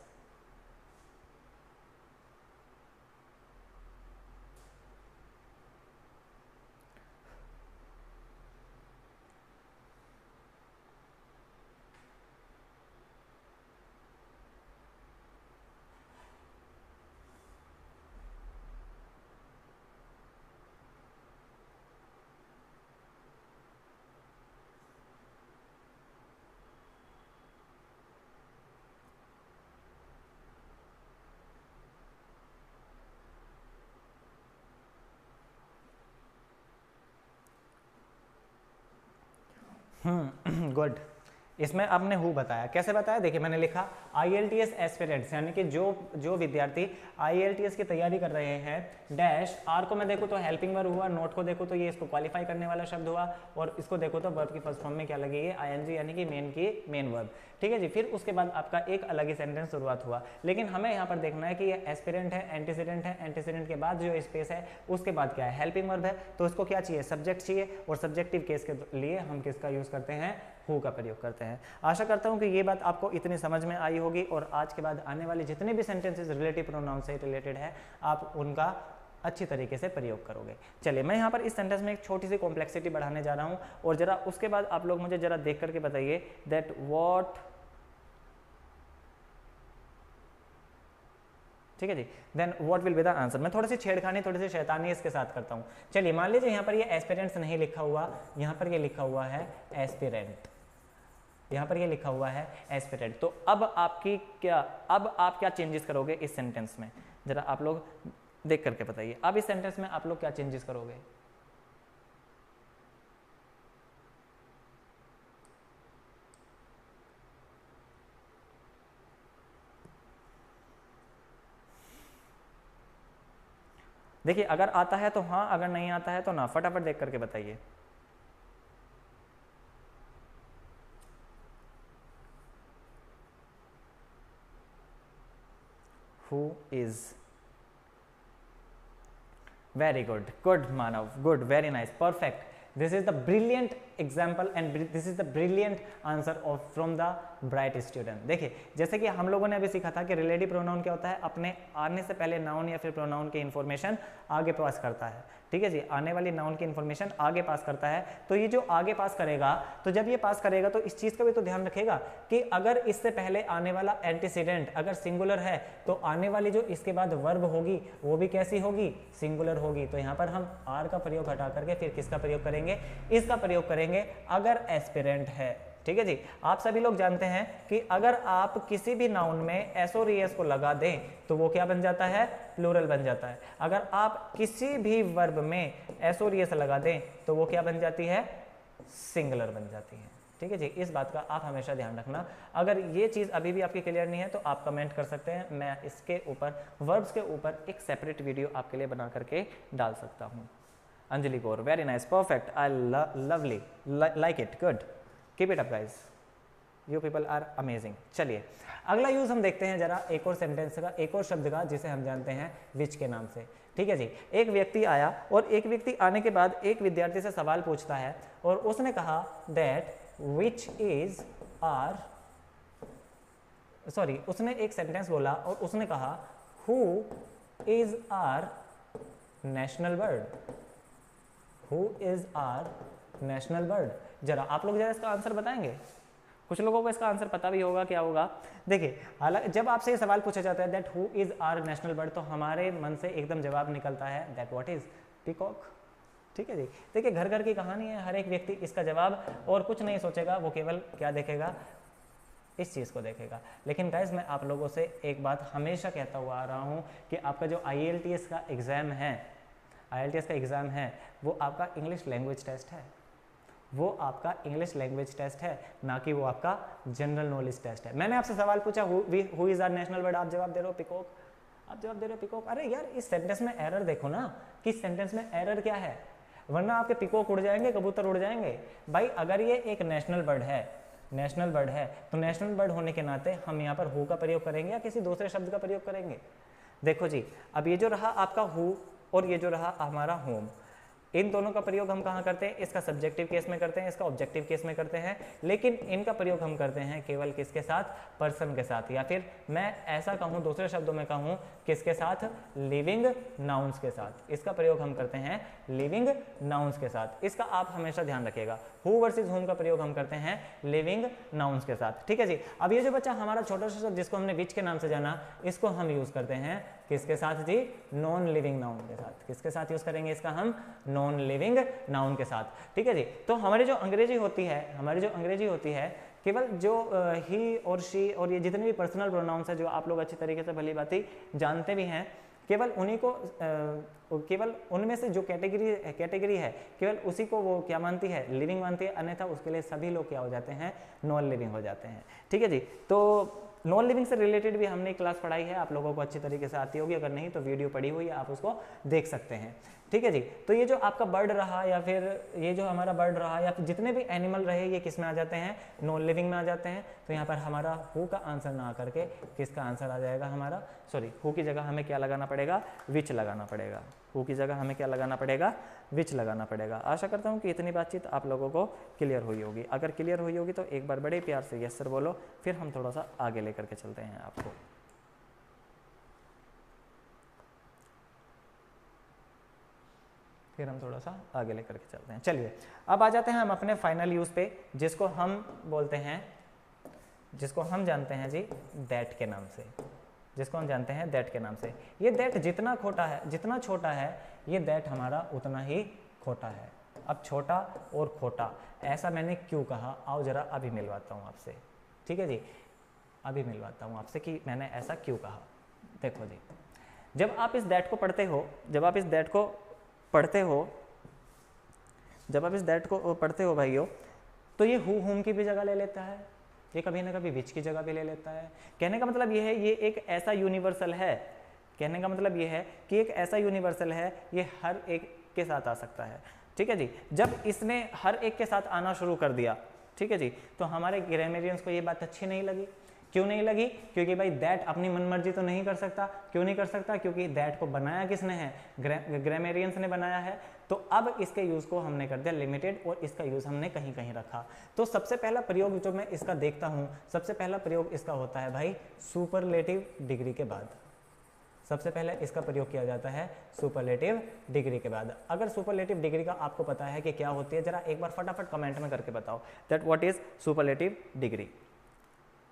Good. इसमें आपने हु बताया, कैसे बताया, देखिए मैंने लिखा IELTS एस्पिरेंट्स, यानी कि जो विद्यार्थी IELTS की तैयारी कर रहे हैं, डैश आर को मैं देखूँ तो हेल्पिंग वर्ब हुआ, नोट को देखूँ तो ये इसको क्वालिफाई करने वाला शब्द हुआ, और इसको देखो तो वर्ब की फर्स्ट फॉर्म में क्या लगेगी, ING, यानी कि मेन वर्ब। ठीक है जी, फिर उसके बाद आपका एक अलग ही सेंटेंस शुरुआत हुआ। लेकिन हमें यहाँ पर देखना है कि ये एस्पिरेंट है, एंटीसीडेंट है, एंटीसीडेंट के बाद जो स्पेस है उसके बाद क्या है, हेल्पिंग वर्ब है, तो इसको क्या चाहिए, सब्जेक्ट चाहिए, और सब्जेक्टिव केस के लिए हम किसका यूज करते हैं, हु का प्रयोग करते हैं। आशा करता हूं कि ये बात आपको इतनी समझ में आई होगी और आज के बाद आने वाले जितने भी सेंटेंसेस रिलेटिव प्रोनाउन से रिलेटेड है आप उनका अच्छी तरीके से प्रयोग करोगे। चलिए मैं यहाँ पर इस सेंटेंस में एक छोटी सी कॉम्प्लेक्सिटी बढ़ाने जा रहा हूँ और जरा उसके बाद आप लोग मुझे जरा देख करके बताइए दैट व्हाट, ठीक है जी, then what will be the answer. मैं थोड़ी सी छेड़खानी, थोड़ी सी शैतानी इसके साथ करता हूँ। चलिए मान लीजिए यहाँ पर ये एस्पिरेंट्स नहीं लिखा हुआ, यहाँ पर ये लिखा हुआ है एस्पिरेंट, यहाँ पर ये लिखा हुआ है एस्पिरेंट। तो अब आप क्या चेंजेस करोगे इस सेंटेंस में, जरा आप लोग देख करके बताइए। अब इस सेंटेंस में आप लोग क्या चेंजेस करोगे, देखिए अगर आता है तो हाँ, अगर नहीं आता है तो ना, फटाफट देख करके बताइए। Who is, very good, good Manav, good, very nice, perfect. This is the brilliant example and this is the brilliant answer of from the bright student। देखिए जैसे कि हम लोगों ने अभी सीखा था कि रिलेटिव प्रोनाउन क्या होता है, अपने आने से पहले नाउन या फिर प्रोनाउन की इंफॉर्मेशन आगे पास करता है। ठीक है जी, आने वाली नाउन की इंफॉर्मेशन आगे पास करता है। तो ये जो आगे पास करेगा, तो जब ये पास करेगा तो इस चीज का भी तो ध्यान रखेगा कि अगर इससे पहले आने वाला एंटीसीडेंट अगर सिंगुलर है तो आने वाली जो इसके बाद वर्ब होगी वो भी कैसी होगी, सिंगुलर होगी। तो यहाँ पर हम आर का प्रयोग हटा करके फिर किसका प्रयोग करेंगे, इसका प्रयोग करेंगे अगर एस्पिरेंट है। ठीक है जी। आप सभी लोग जानते हैं कि अगर आप किसी भी नाउन में एस और ईएस को लगा दें तो वो क्या बन जाता है, प्लूरल बन जाता है। अगर आप किसी भी वर्ब में एस और ईएस लगा दें तो वो क्या बन जाती है, सिंगुलर बन जाती है। ठीक है जी, इस बात का आप हमेशा ध्यान रखना। अगर ये चीज़ अभी भी आपकी क्लियर नहीं है तो आप कमेंट कर सकते हैं, मैं इसके ऊपर वर्ब्स के ऊपर एक सेपरेट वीडियो आपके लिए बना करके डाल सकता हूँ। Anjali Kaur, very nice, perfect, I lovely, like it, good, keep it up guys, you people are amazing. चलिए अगला यूज हम देखते हैं जरा, एक और सेंटेंस का, एक और शब्द का, जिसे हम जानते हैं विच के नाम से। ठीक है जी, एक व्यक्ति आया और एक व्यक्ति आने के बाद एक विद्यार्थी से सवाल पूछता है और उसने कहा that which is our, sorry, उसने एक सेंटेंस बोला और उसने कहा who is our national bird, who is our national bird. जरा आप लोग जरा इसका आंसर बताएंगे, कुछ लोगों को इसका आंसर पता भी होगा क्या होगा। देखिए, हालांकि जब आपसे ये सवाल पूछा जाता है that who is our national bird तो हमारे मन से एकदम जवाब निकलता है दैट व्हाट इज पीकॉक। ठीक है जी, देखिए घर घर की कहानी है, हर एक व्यक्ति इसका जवाब और कुछ नहीं सोचेगा, वो केवल क्या देखेगा, इस चीज़ को देखेगा। लेकिन गाइज मैं आप लोगों से एक बात हमेशा कहता हुआ आ रहा हूँ कि आपका जो IELTS का एग्ज़ाम है, IELTS का एग्ज़ाम है वो आपका इंग्लिश लैंग्वेज टेस्ट है, वो आपका इंग्लिश लैंग्वेज टेस्ट है, ना कि वो आपका जनरल नॉलेज टेस्ट है। मैंने आपसे सवाल पूछा who is our national bird, आप जवाब दे रहे हो पिकॉक, आप जवाब दे रहे हो पिकॉक। अरे यार इस सेंटेंस में एरर देखो ना कि इस सेंटेंस में एरर क्या है, वरना आपके पिकॉक उड़ जाएंगे, कबूतर उड़ जाएंगे। भाई अगर ये एक नेशनल बर्ड है, नेशनल बर्ड है तो नेशनल बर्ड होने के नाते हम यहाँ पर हु का प्रयोग करेंगे या किसी दूसरे शब्द का प्रयोग करेंगे। देखो जी, अब ये जो रहा आपका हु और ये जो रहा हमारा होम, इन दोनों का प्रयोग हम कहाँ करते हैं, इसका सब्जेक्टिव केस में करते हैं, इसका ऑब्जेक्टिव केस में करते हैं, लेकिन इनका प्रयोग हम करते हैं केवल किसके साथ, पर्सन के साथ, या फिर मैं ऐसा कहूँ दूसरे शब्दों में कहूँ किसके साथ, लिविंग नाउन्स के साथ। इसका प्रयोग हम करते हैं लिविंग नाउन्स के साथ, इसका आप हमेशा ध्यान रखिएगा। हु वर्सेस होम का प्रयोग हम करते हैं लिविंग नाउन्स के साथ। ठीक है जी, अब ये जो बच्चा हमारा छोटा सा शब्द जिसको हमने विच के नाम से जाना, इसको हम यूज करते हैं किसके साथ जी, नॉन लिविंग नाउन के साथ। किसके साथ यूज करेंगे इसका हम, नॉन लिविंग नाउन के साथ। ठीक है जी, तो हमारी जो अंग्रेजी होती है, हमारी जो अंग्रेजी होती है केवल जो ही और शी और ये जितने भी पर्सनल प्रोनाउंस है जो आप लोग अच्छी तरीके से भली बाती जानते भी हैं, केवल उन्हीं को केवल उनमें से जो कैटेगरी है केवल उसी को वो क्या मानती है, लिविंग मानती है, अन्यथा उसके लिए सभी लोग क्या हो जाते हैं, नॉन लिविंग हो जाते हैं। ठीक है जी, तो नॉन लिविंग से रिलेटेड भी हमने क्लास पढ़ाई है, आप लोगों को अच्छी तरीके से आती होगी, अगर नहीं तो वीडियो पड़ी हुई है आप उसको देख सकते हैं। ठीक है जी, तो ये जो आपका बर्ड रहा या फिर ये जो हमारा बर्ड रहा या फिर जितने भी एनिमल रहे ये किस में आ जाते हैं, नॉन लिविंग में आ जाते हैं। तो यहाँ पर हमारा हु का आंसर ना करके किसका आंसर आ जाएगा हमारा, सॉरी हु की जगह हमें क्या लगाना पड़ेगा, विच लगाना पड़ेगा। हु की जगह हमें क्या लगाना पड़ेगा, विच लगाना पड़ेगा। आशा करता हूँ कि इतनी बातचीत आप लोगों को क्लियर हुई होगी। अगर क्लियर हुई होगी तो एक बार बड़े प्यार से यस सर बोलो, फिर हम थोड़ा सा आगे लेकर के चलते हैं आपको। फिर हम थोड़ा सा आगे लेकर के चलते हैं। चलिए अब आ जाते हैं हम अपने फाइनल यूज पे, जिसको हम बोलते हैं, जिसको हम जानते हैं जी दैट के नाम से, जिसको हम जानते हैं दैट के नाम से। ये दैट जितना खोटा है, जितना छोटा है ये दैट हमारा उतना ही खोटा है। अब छोटा और खोटा ऐसा मैंने क्यों कहा, आओ जरा अभी मिलवाता हूँ आपसे। ठीक है जी, अभी मिलवाता हूँ आपसे कि मैंने ऐसा क्यों कहा। देखो जी, जब आप इस दैट को पढ़ते हो, जब आप इस दैट को पढ़ते हो, जब आप इस दैट को पढ़ते हो भाइयों, तो ये हु होम की भी जगह ले लेता है, ये कभी ना कभी विच की जगह भी ले लेता है। कहने का मतलब ये है ये एक ऐसा यूनिवर्सल है, कहने का मतलब ये है कि एक ऐसा यूनिवर्सल है, ये हर एक के साथ आ सकता है। ठीक है जी, जब इसने हर एक के साथ आना शुरू कर दिया, ठीक है जी, तो हमारे ग्रामेरियंस को ये बात अच्छी नहीं लगी। क्यों नहीं लगी, क्योंकि भाई दैट अपनी मनमर्जी तो नहीं कर सकता। क्यों नहीं कर सकता, क्योंकि दैट को बनाया किसने है, ग्रामेरियंस ने बनाया है। तो अब इसके यूज को हमने कर दिया लिमिटेड और इसका यूज हमने कहीं कहीं रखा। तो सबसे पहला प्रयोग जो मैं इसका देखता हूं, सबसे पहला प्रयोग इसका होता है भाई सुपरलेटिव डिग्री के बाद। सबसे पहले इसका प्रयोग किया जाता है सुपरलेटिव डिग्री के बाद। अगर सुपरलेटिव डिग्री का आपको पता है कि क्या होती है, जरा एक बार फटाफट कमेंट में करके बताओ that what is superlative degree.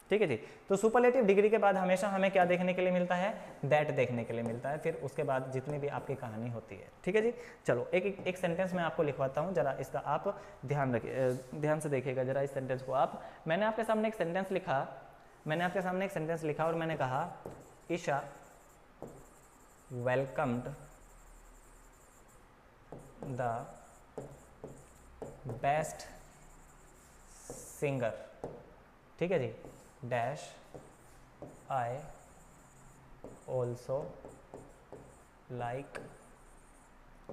ठीक है जी। तो सुपरलेटिव डिग्री के बाद हमेशा हमें क्या देखने के लिए मिलता है, दैट देखने के लिए मिलता है, फिर उसके बाद जितनी भी आपकी कहानी होती है। ठीक है जी। चलो एक सेंटेंस मैं आपको लिखवाता हूँ, जरा इसका आप ध्यान रखिए, ध्यान से देखिएगा जरा इस सेंटेंस को आप। मैंने आपके सामने एक सेंटेंस लिखा और मैंने कहा Isha welcomed the best singer, ठीक है जी, dash I also like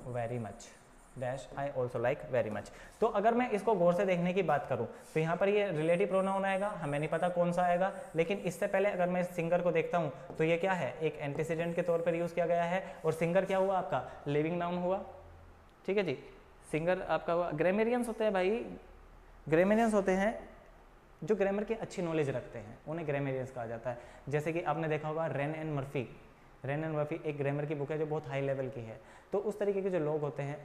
very much, dash I also like very much. तो अगर मैं इसको गौर से देखने की बात करूं तो यहाँ पर ये रिलेटिव प्रोनाउन आएगा, हमें नहीं पता कौन सा आएगा, लेकिन इससे पहले अगर मैं सिंगर को देखता हूँ तो ये क्या है, एक एंटीसीडेंट के तौर पर यूज़ किया गया है, और सिंगर क्या हुआ आपका, लिविंग नाउन हुआ। ठीक है जी, सिंगर आपका हुआ। ग्रामेरियंस होते हैं भाई, ग्रामेरियंस होते हैं जो ग्रामर की अच्छी नॉलेज रखते हैं, उन्हें ग्रामेरियंस कहा जाता है। जैसे कि आपने देखा होगा रेन एंड मर्फी एक ग्रामर की बुक है जो बहुत हाई लेवल की है। तो उस तरीके के जो लोग होते हैं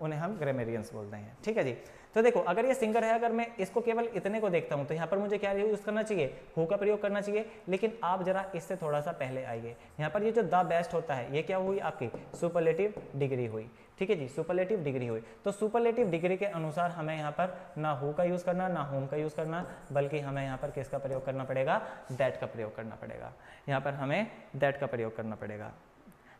उन्हें हम ग्रामेरियंस बोलते हैं। ठीक है जी। तो देखो अगर ये सिंगर है, अगर मैं इसको केवल इतने को देखता हूँ तो यहाँ पर मुझे क्या यूज़ करना चाहिए, हु का प्रयोग करना चाहिए। लेकिन आप जरा इससे थोड़ा सा पहले आइए, यहाँ पर ये जो द बेस्ट होता है ये क्या हुई आपकी सुपरलेटिव डिग्री हुई। ठीक है जी, सुपरलेटिव डिग्री हुई। तो सुपरलेटिव डिग्री के अनुसार हमें यहाँ पर ना हु का यूज़ करना ना होम का यूज़ करना, बल्कि हमें यहाँ पर किसका प्रयोग करना पड़ेगा, दैट का प्रयोग करना पड़ेगा। यहाँ पर हमें दैट का प्रयोग करना पड़ेगा।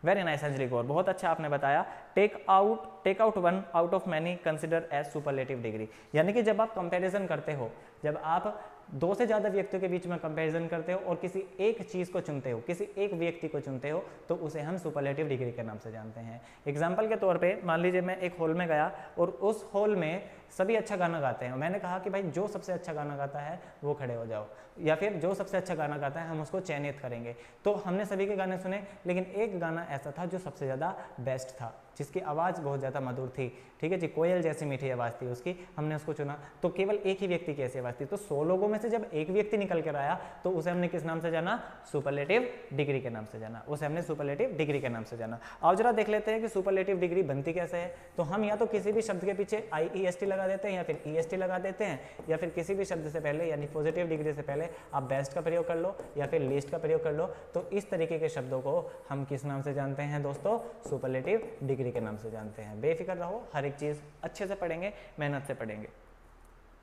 वेरी नाइस अंजलि गौर, बहुत अच्छा आपने बताया। Take out one out of many consider as superlative degree, यानी कि जब आप कंपैरिजन करते हो, जब आप दो से ज़्यादा व्यक्तियों के बीच में कंपैरिजन करते हो और किसी एक चीज़ को चुनते हो, किसी एक व्यक्ति को चुनते हो, तो उसे हम सुपरलेटिव डिग्री के नाम से जानते हैं। एग्जाम्पल के तौर पे मान लीजिए मैं एक हॉल में गया और उस हॉल में सभी अच्छा गाना गाते हैं, मैंने कहा कि भाई जो सबसे अच्छा गाना गाता है वो खड़े हो जाओ, या फिर जो सबसे अच्छा गाना गाता है हम उसको चयनित करेंगे। तो हमने सभी के गाने सुने, लेकिन एक गाना ऐसा था जो सबसे ज़्यादा बेस्ट था, जिसकी आवाज़ बहुत ज़्यादा मधुर थी। ठीक है जी, कोयल जैसी मीठी आवाज़ थी उसकी, हमने उसको चुना। तो केवल एक ही व्यक्ति की ऐसी आवाज़ थी, तो 100 लोगों में से जब एक व्यक्ति निकल कर आया तो उसे हमने किस नाम से जाना, सुपरलेटिव डिग्री के नाम से जाना, उसे हमने सुपरलेटिव डिग्री के नाम से जाना। आओ जरा देख लेते हैं कि सुपरलेटिव डिग्री बनती कैसे है। तो हम या तो किसी भी शब्द के पीछे IEST लगा देते हैं या फिर EST लगा देते हैं, या फिर किसी भी शब्द से पहले यानी पॉजिटिव डिग्री से पहले आप बेस्ट का प्रयोग कर लो या फिर लीस्ट का प्रयोग कर लो। तो इस तरीके के शब्दों को हम किस नाम से जानते हैं दोस्तों, सुपरलेटिव डिग्री के नाम से जानते हैं। बेफिक्र रहो, हर एक चीज़ अच्छे से पढ़ेंगे, मेहनत से पढ़ेंगे।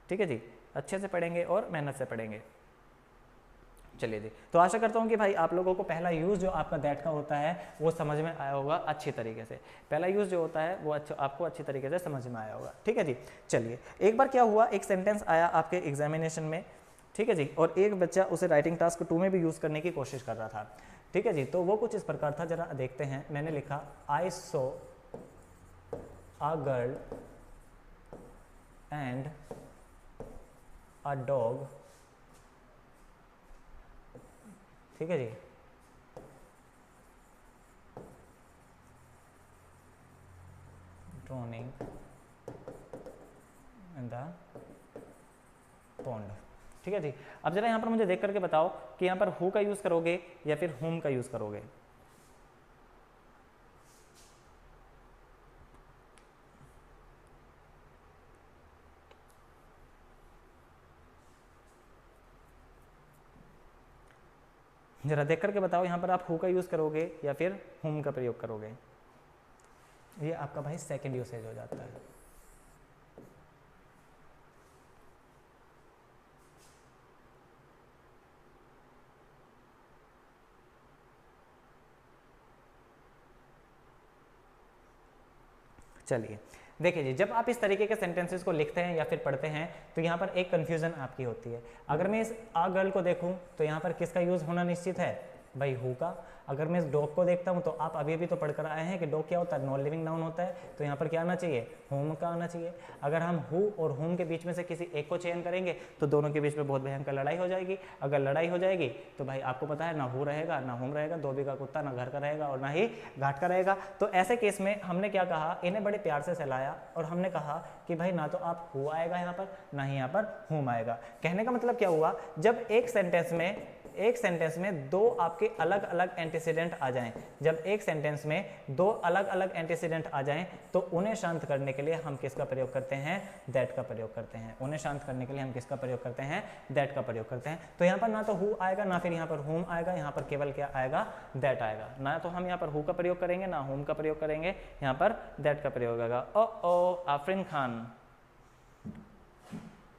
ठीक है जी, अच्छे से पढ़ेंगे और मेहनत से पढ़ेंगे। चलिए जी, तो आशा करता हूँ कि भाई आप लोगों को पहला यूज़ जो आपका दैट का होता है वो समझ में आया होगा अच्छी तरीके से। पहला यूज़ जो होता है वो आपको अच्छी तरीके से समझ में आया होगा। ठीक है जी। चलिए, एक बार क्या हुआ, एक सेंटेंस आया आपके एग्जामिनेशन में, ठीक है जी, और एक बच्चा उसे राइटिंग टास्क 2 में भी यूज़ करने की कोशिश कर रहा था। ठीक है जी, तो वो कुछ इस प्रकार था, जरा देखते हैं। मैंने लिखा I saw a girl and a dog, ठीक है जी, ड्रोनिंग इन द पॉन्ड। ठीक है जी। अब जरा यहाँ पर मुझे देख करके बताओ कि यहाँ पर हु का यूज़ करोगे या फिर हुम का यूज़ करोगे। जरा देख करके बताओ यहाँ पर आप हु का यूज़ करोगे या फिर हुम का प्रयोग करोगे। ये आपका भाई सेकंड यूसेज हो जाता है। चलिए देखिए जी, जब आप इस तरीके के सेंटेंसेस को लिखते हैं या फिर पढ़ते हैं तो यहाँ पर एक कंफ्यूजन आपकी होती है। अगर मैं इस आ गर्ल को देखूँ तो यहाँ पर किसका यूज़ होना निश्चित है, भाई हु का। अगर मैं इस डॉग को देखता हूँ तो आप अभी भी तो पढ़कर आए हैं कि डॉग क्या होता है, नॉन लिविंग नाउन होता है, तो यहाँ पर क्या आना चाहिए, होम का आना चाहिए। अगर हम हु और होम के बीच में से किसी एक को चयन करेंगे तो दोनों के बीच में बहुत भयंकर लड़ाई हो जाएगी। अगर लड़ाई हो जाएगी तो भाई आपको पता है ना हु रहेगा ना होम रहेगा, धोबी का कुत्ता ना घर का रहेगा और ना ही घाट का रहेगा। तो ऐसे केस में हमने क्या कहा, इन्हें बड़े प्यार से सहलाया और हमने कहा कि भाई ना तो आप हु आएगा यहाँ पर ना ही यहाँ पर होम आएगा। कहने का मतलब क्या हुआ, जब एक सेंटेंस में दो आपके अलग अलग एंटीसीडेंट आ जाएं, जब एक सेंटेंस में दो अलग अलग एंटीसीडेंट आ जाएं तो उन्हें शांत करने के लिए हम किसका प्रयोग करते हैं, दैट का प्रयोग करते हैं। उन्हें शांत करने के लिए हम किसका प्रयोग करते हैं, दैट का प्रयोग करते हैं। तो यहाँ पर ना तो हु आएगा, ना फिर यहाँ पर हुम आएगा, यहाँ पर केवल क्या आएगा, दैट आएगा। ना तो हम यहाँ पर हु का प्रयोग करेंगे, ना हुम का प्रयोग करेंगे, यहाँ पर दैट का प्रयोग होगा। ओ आफरीन खान,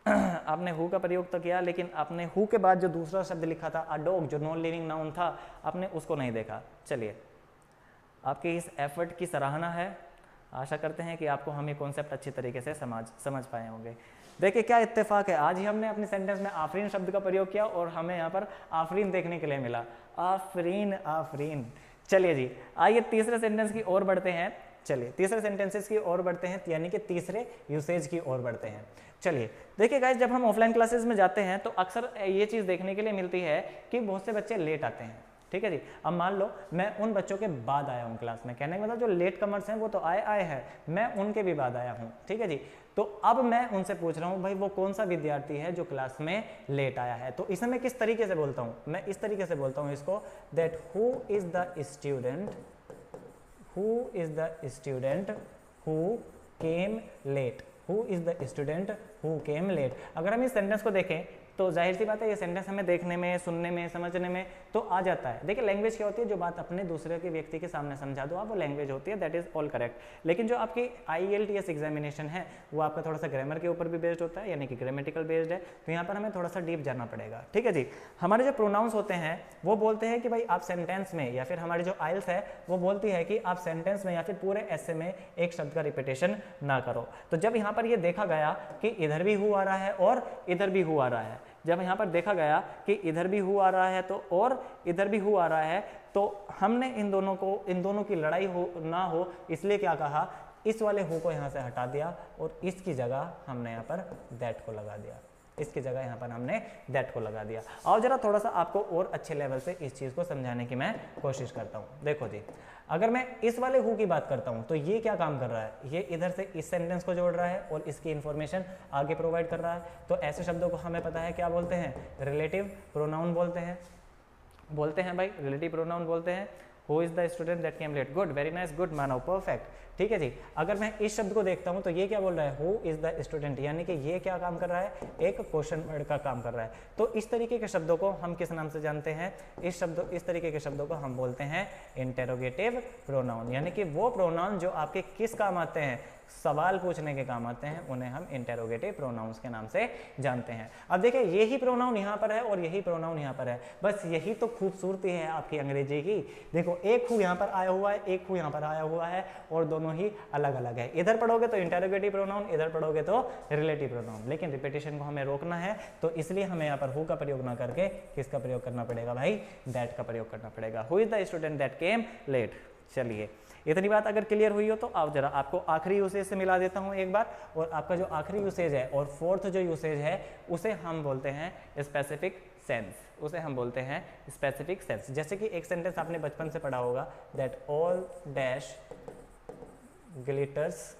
आपने हु का प्रयोग तो किया, लेकिन आपने हु के बाद जो दूसरा शब्द लिखा था अ डॉग, जो नॉन लिविंग नाउन था, आपने उसको नहीं देखा। चलिए, आपके इस एफर्ट की सराहना है। आशा करते हैं कि आपको हम ये कॉन्सेप्ट अच्छी तरीके से समझ पाए होंगे। देखिए क्या इत्तेफाक है, आज ही हमने अपने सेंटेंस में आफरीन शब्द का प्रयोग किया और हमें यहाँ पर आफरीन देखने के लिए मिला। आफरीन आफरीन। चलिए जी, आइए तीसरे सेंटेंस की ओर बढ़ते हैं। चलिए तीसरे सेंटेंसेस की ओर बढ़ते हैं, यानी कि तीसरे यूसेज की ओर बढ़ते हैं। चलिए देखिए गाइस, जब हम ऑफलाइन क्लासेस में जाते हैं तो अक्सर ये चीज़ देखने के लिए मिलती है कि बहुत से बच्चे लेट आते हैं। ठीक है जी, अब मान लो मैं उन बच्चों के बाद आया हूँ क्लास में, कहने का मतलब जो लेट कमर्स हैं वो तो आए हैं, मैं उनके भी बाद आया हूँ। ठीक है जी, तो अब मैं उनसे पूछ रहा हूँ भाई वो कौन सा विद्यार्थी है जो क्लास में लेट आया है। तो इसे मैं किस तरीके से बोलता हूँ, मैं इस तरीके से बोलता हूँ इसको, that who is the student who came late. Who is the student who came late. अगर हम इस सेंटेंस को देखें तो जाहिर सी बात है ये सेंटेंस हमें देखने में, सुनने में, समझने में तो आ जाता है। देखिए लैंग्वेज क्या होती है, जो बात अपने दूसरे के व्यक्ति के सामने समझा दो आप, वो लैंग्वेज होती है, दैट इज ऑल करेक्ट। लेकिन जो आपकी IELTS एग्जामिनेशन है वो आपका थोड़ा सा ग्रामर के ऊपर भी बेस्ड होता है, यानी कि ग्रामेटिकल बेस्ड है, तो यहाँ पर हमें थोड़ा सा डीप जाना पड़ेगा। ठीक है जी, हमारे जो प्रोनाउंस होते हैं वो बोलते हैं कि भाई आप सेंटेंस में, या फिर हमारी जो आइल्स है वो बोलती है कि आप सेंटेंस में या फिर पूरे ऐसे में एक शब्द का रिपीटेशन ना करो। तो जब यहाँ पर ये देखा गया कि इधर भी हु आ रहा है और इधर भी हु आ रहा है, जब यहाँ पर देखा गया कि इधर भी हु आ रहा है तो और इधर भी हु आ रहा है, तो हमने इन दोनों की लड़ाई ना हो इसलिए क्या कहा, इस वाले हु को यहाँ से हटा दिया और इसकी जगह हमने यहाँ पर दैट को लगा दिया। इसकी जगह यहाँ पर हमने दैट को लगा दिया। और जरा थोड़ा सा आपको और अच्छे लेवल से इस चीज़ को समझाने की मैं कोशिश करता हूँ। देखो जी, अगर मैं इस वाले हु की बात करता हूँ तो ये क्या काम कर रहा है, ये इधर से इस सेंटेंस को जोड़ रहा है और इसकी इंफॉर्मेशन आगे प्रोवाइड कर रहा है। तो ऐसे शब्दों को हमें पता है क्या बोलते हैं, रिलेटिव प्रोनाउन बोलते हैं भाई, रिलेटिव प्रोनाउन बोलते हैं। Who is the student that came late, good, very nice, good, मानो, परफेक्ट। ठीक है जी, अगर मैं इस शब्द को देखता हूं तो ये क्या बोल रहा है, हु इज द स्टूडेंट, यानी कि ये क्या काम कर रहा है, एक क्वेश्चन वर्ड का काम कर रहा है। तो इस तरीके के शब्दों को हम किस नाम से जानते हैं, इस तरीके के शब्दों को हम बोलते हैं इंटेरोगेटिव प्रोनाउन, यानी कि वो प्रोनाउन जो आपके किस काम आते हैं, सवाल पूछने के काम आते हैं, उन्हें हम इंटेरोगेटिव प्रोनाउंस के नाम से जानते हैं। अब देखिए यही प्रोनाउन यहाँ पर है और यही प्रोनाउन यहाँ पर है, बस यही तो खूबसूरती है आपकी अंग्रेजी की। देखो एक हु यहाँ पर आया हुआ है, एक हु यहाँ पर आया हुआ है और दोनों ही अलग अलग है। इधर पढ़ोगे तो इंटेरोगेटिव प्रोनाउन, इधर पढ़ोगे तो रिलेटिव प्रोनाउन, लेकिन रिपीटेशन को हमें रोकना है तो इसलिए हमें यहाँ पर हु का प्रयोग ना करके किसका प्रयोग करना पड़ेगा भाई, दैट का प्रयोग करना पड़ेगा। Who is the student that came late. चलिए इतनी बात अगर क्लियर हुई हो तो आप जरा आपको आखिरी यूसेज से मिला देता हूं एक बार, और आपका जो आखिरी यूसेज है और फोर्थ जो यूसेज है उसे हम बोलते हैं स्पेसिफिक सेंस, उसे हम बोलते हैं स्पेसिफिक सेंस। जैसे कि एक सेंटेंस आपने बचपन से पढ़ा होगा, that all dash glitters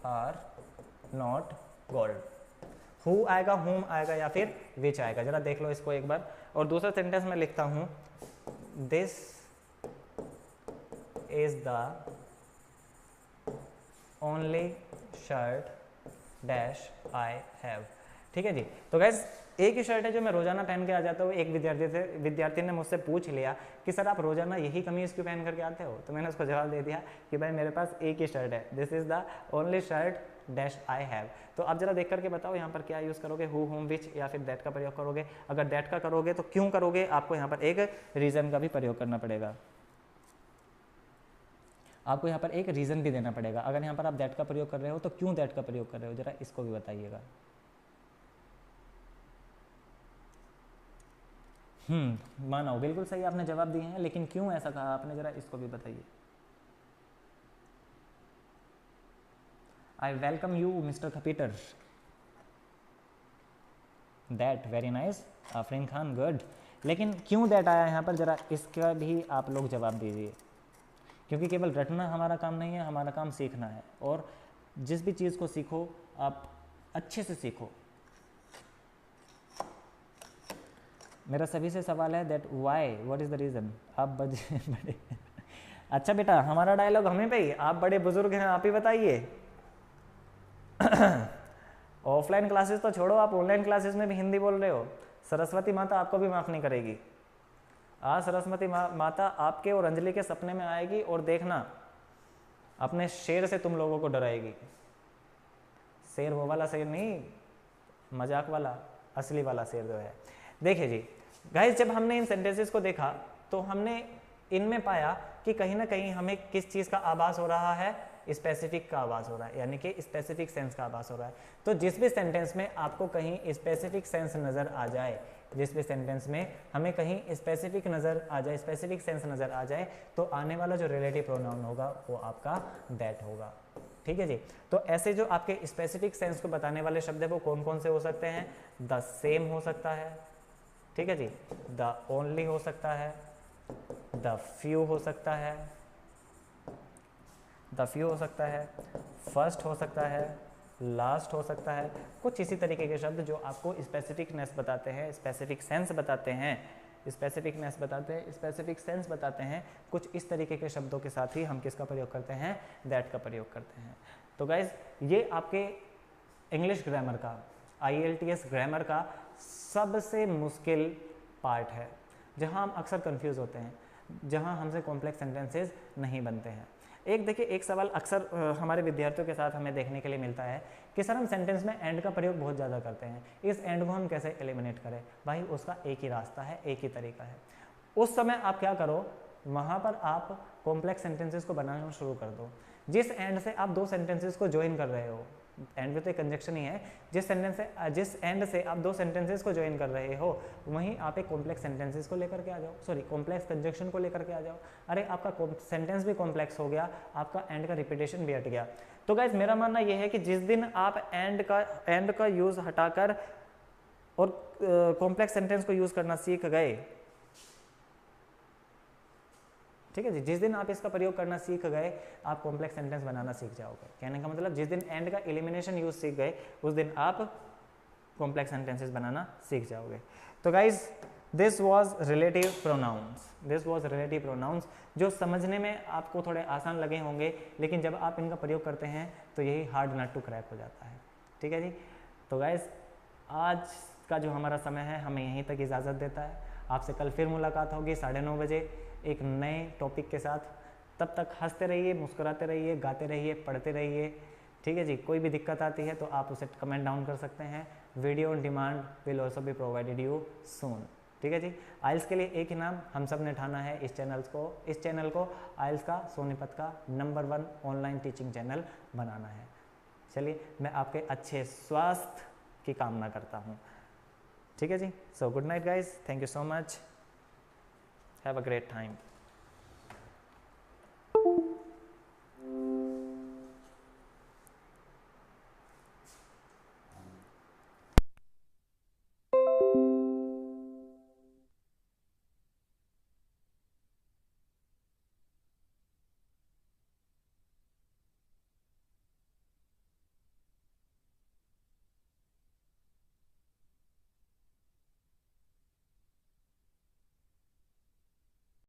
are not gold. Who आएगा, हुम आएगा या फिर विच आएगा, जरा देख लो इसको एक बार। और दूसरा सेंटेंस में लिखता हूं, this is the only shirt dash I have। ठीक है जी, तो गैस एक ही शर्ट है जो मैं रोजाना पहन के आ जाता हूँ। एक विद्यार्थी ने मुझसे पूछ लिया कि सर आप रोजाना यही कमीज क्यों पहन करके आते हो, तो मैंने उसको जवाब दे दिया कि भाई मेरे पास एक ही शर्ट है, this is the only shirt dash I have. तो आप जरा देख करके बताओ यहाँ पर क्या यूज़ करोगे, हु, हुम, विच या फिर दैट का प्रयोग करोगे। अगर दैट का करोगे तो क्यों करोगे, आपको यहाँ पर एक रीजन का भी प्रयोग करना पड़ेगा, आपको यहाँ पर एक रीज़न भी देना पड़ेगा। अगर यहाँ पर आप दैट का प्रयोग कर रहे हो तो क्यों दैट का प्रयोग कर रहे हो, जरा इसको भी बताइएगा। मानो बिल्कुल सही आपने जवाब दिए हैं, लेकिन क्यों ऐसा कहा आपने, जरा इसको भी बताइए। आई वेलकम यू मिस्टर खपीटर। That, very nice, Afreen Khan, good. लेकिन क्यों दैट आया यहाँ पर, जरा इसका भी आप लोग जवाब दीजिए, क्योंकि केवल रटना हमारा काम नहीं है, हमारा काम सीखना है। और जिस भी चीज़ को सीखो आप अच्छे से सीखो। मेरा सभी से सवाल है that why what is the reason आप बड़े अच्छा बेटा, हमारा डायलॉग हमें पे ही, आप बड़े बुजुर्ग हैं, आप ही बताइए। ऑफलाइन क्लासेस तो छोड़ो, आप ऑनलाइन क्लासेस में भी हिंदी बोल रहे हो। सरस्वती माता आपको भी माफ़ नहीं करेगी। आज सरस्वती माता आपके और अंजलि के सपने में आएगी और देखना अपने शेर से तुम लोगों को डराएगी। शेर वो वाला शेर नहीं, मजाक वाला, असली वाला शेर जो है। देखिए जी गाइस, जब हमने इन सेंटेंसेस को देखा तो हमने इनमें पाया कि कहीं ना कहीं हमें किस चीज़ का आभास हो रहा है, स्पेसिफिक का आभास हो रहा है, यानी कि स्पेसिफिक सेंस का आभास हो रहा है। तो जिस भी सेंटेंस में आपको कहीं स्पेसिफिक सेंस नज़र आ जाए, जिस भी सेंटेंस में हमें कहीं स्पेसिफिक नज़र आ जाए, स्पेसिफिक सेंस नज़र आ जाए, तो आने वाला जो रिलेटिव प्रोनाउन होगा वो आपका दैट होगा। ठीक है जी। तो ऐसे जो आपके स्पेसिफिक सेंस को बताने वाले शब्द है वो कौन कौन से हो सकते हैं? द सेम हो सकता है, ठीक है जी, द ओनली हो सकता है, द फ्यू हो सकता है, द फ्यू हो सकता है, फर्स्ट हो सकता है, लास्ट हो सकता है। कुछ इसी तरीके के शब्द जो आपको स्पेसिफिकनेस बताते हैं, स्पेसिफिक सेंस बताते हैं, स्पेसिफिकनेस बताते हैं, स्पेसिफिक सेंस बताते हैं। कुछ इस तरीके के शब्दों के साथ ही हम किसका प्रयोग करते हैं? दैट का प्रयोग करते हैं। तो गाइज ये आपके इंग्लिश ग्रामर का, IELTS ग्रामर का सबसे मुश्किल पार्ट है, जहां हम अक्सर कंफ्यूज होते हैं, जहां हमसे कॉम्प्लेक्स सेंटेंसेस नहीं बनते हैं। एक देखिए, एक सवाल अक्सर हमारे विद्यार्थियों के साथ हमें देखने के लिए मिलता है कि सर हम सेंटेंस में एंड का प्रयोग बहुत ज़्यादा करते हैं, इस एंड को हम कैसे एलिमिनेट करें? भाई उसका एक ही रास्ता है, एक ही तरीका है। उस समय आप क्या करो, वहाँ पर आप कॉम्प्लेक्स सेंटेंसेस को बनाना शुरू कर दो। जिस एंड से आप दो सेंटेंसेस को ज्वाइन कर रहे हो, एंड में तो एक कंजक्शन ही है, जिस एंड से आप दो सेंटेंसेस को ज्वाइन कर रहे हो वहीं आप एक कॉम्प्लेक्स सेंटेंसेस को लेकर के आ जाओ, सॉरी कॉम्प्लेक्स कंजक्शन को लेकर के आ जाओ। अरे आपका सेंटेंस भी कॉम्प्लेक्स हो गया, आपका एंड का रिपीटेशन भी हट गया। तो गाइज मेरा मानना यह है कि जिस दिन आप एंड का यूज हटाकर और कॉम्प्लेक्स सेंटेंस को यूज करना सीख गए, ठीक है जी, जिस दिन आप इसका प्रयोग करना सीख गए आप कॉम्प्लेक्स सेंटेंस बनाना सीख जाओगे। कहने का मतलब जिस दिन एंड का एलिमिनेशन यूज सीख गए उस दिन आप कॉम्प्लेक्स सेंटेंसेस बनाना सीख जाओगे। तो guys this was relative pronouns, this was relative pronouns, जो समझने में आपको थोड़े आसान लगे होंगे, लेकिन जब आप इनका प्रयोग करते हैं तो यही हार्ड नट टू क्रैक हो जाता है। ठीक है जी। तो गाइज आज का जो हमारा समय है हमें यहीं तक इजाज़त देता है। आपसे कल फिर मुलाकात होगी 9:30 बजे एक नए टॉपिक के साथ। तब तक हंसते रहिए, मुस्कुराते रहिए, गाते रहिए, पढ़ते रहिए। ठीक है जी। कोई भी दिक्कत आती है तो आप उसे कमेंट डाउन कर सकते हैं। Video on demand will also be provided you soon. ठीक है जी। आइल्स के लिए एक इनाम हम सब ने ठाना है, इस चैनल को आइल्स का, सोनीपत का नंबर 1 ऑनलाइन टीचिंग चैनल बनाना है। चलिए, मैं आपके अच्छे स्वास्थ्य की कामना करता हूँ। ठीक है जी। So good night guys, thank you so much, have a great time.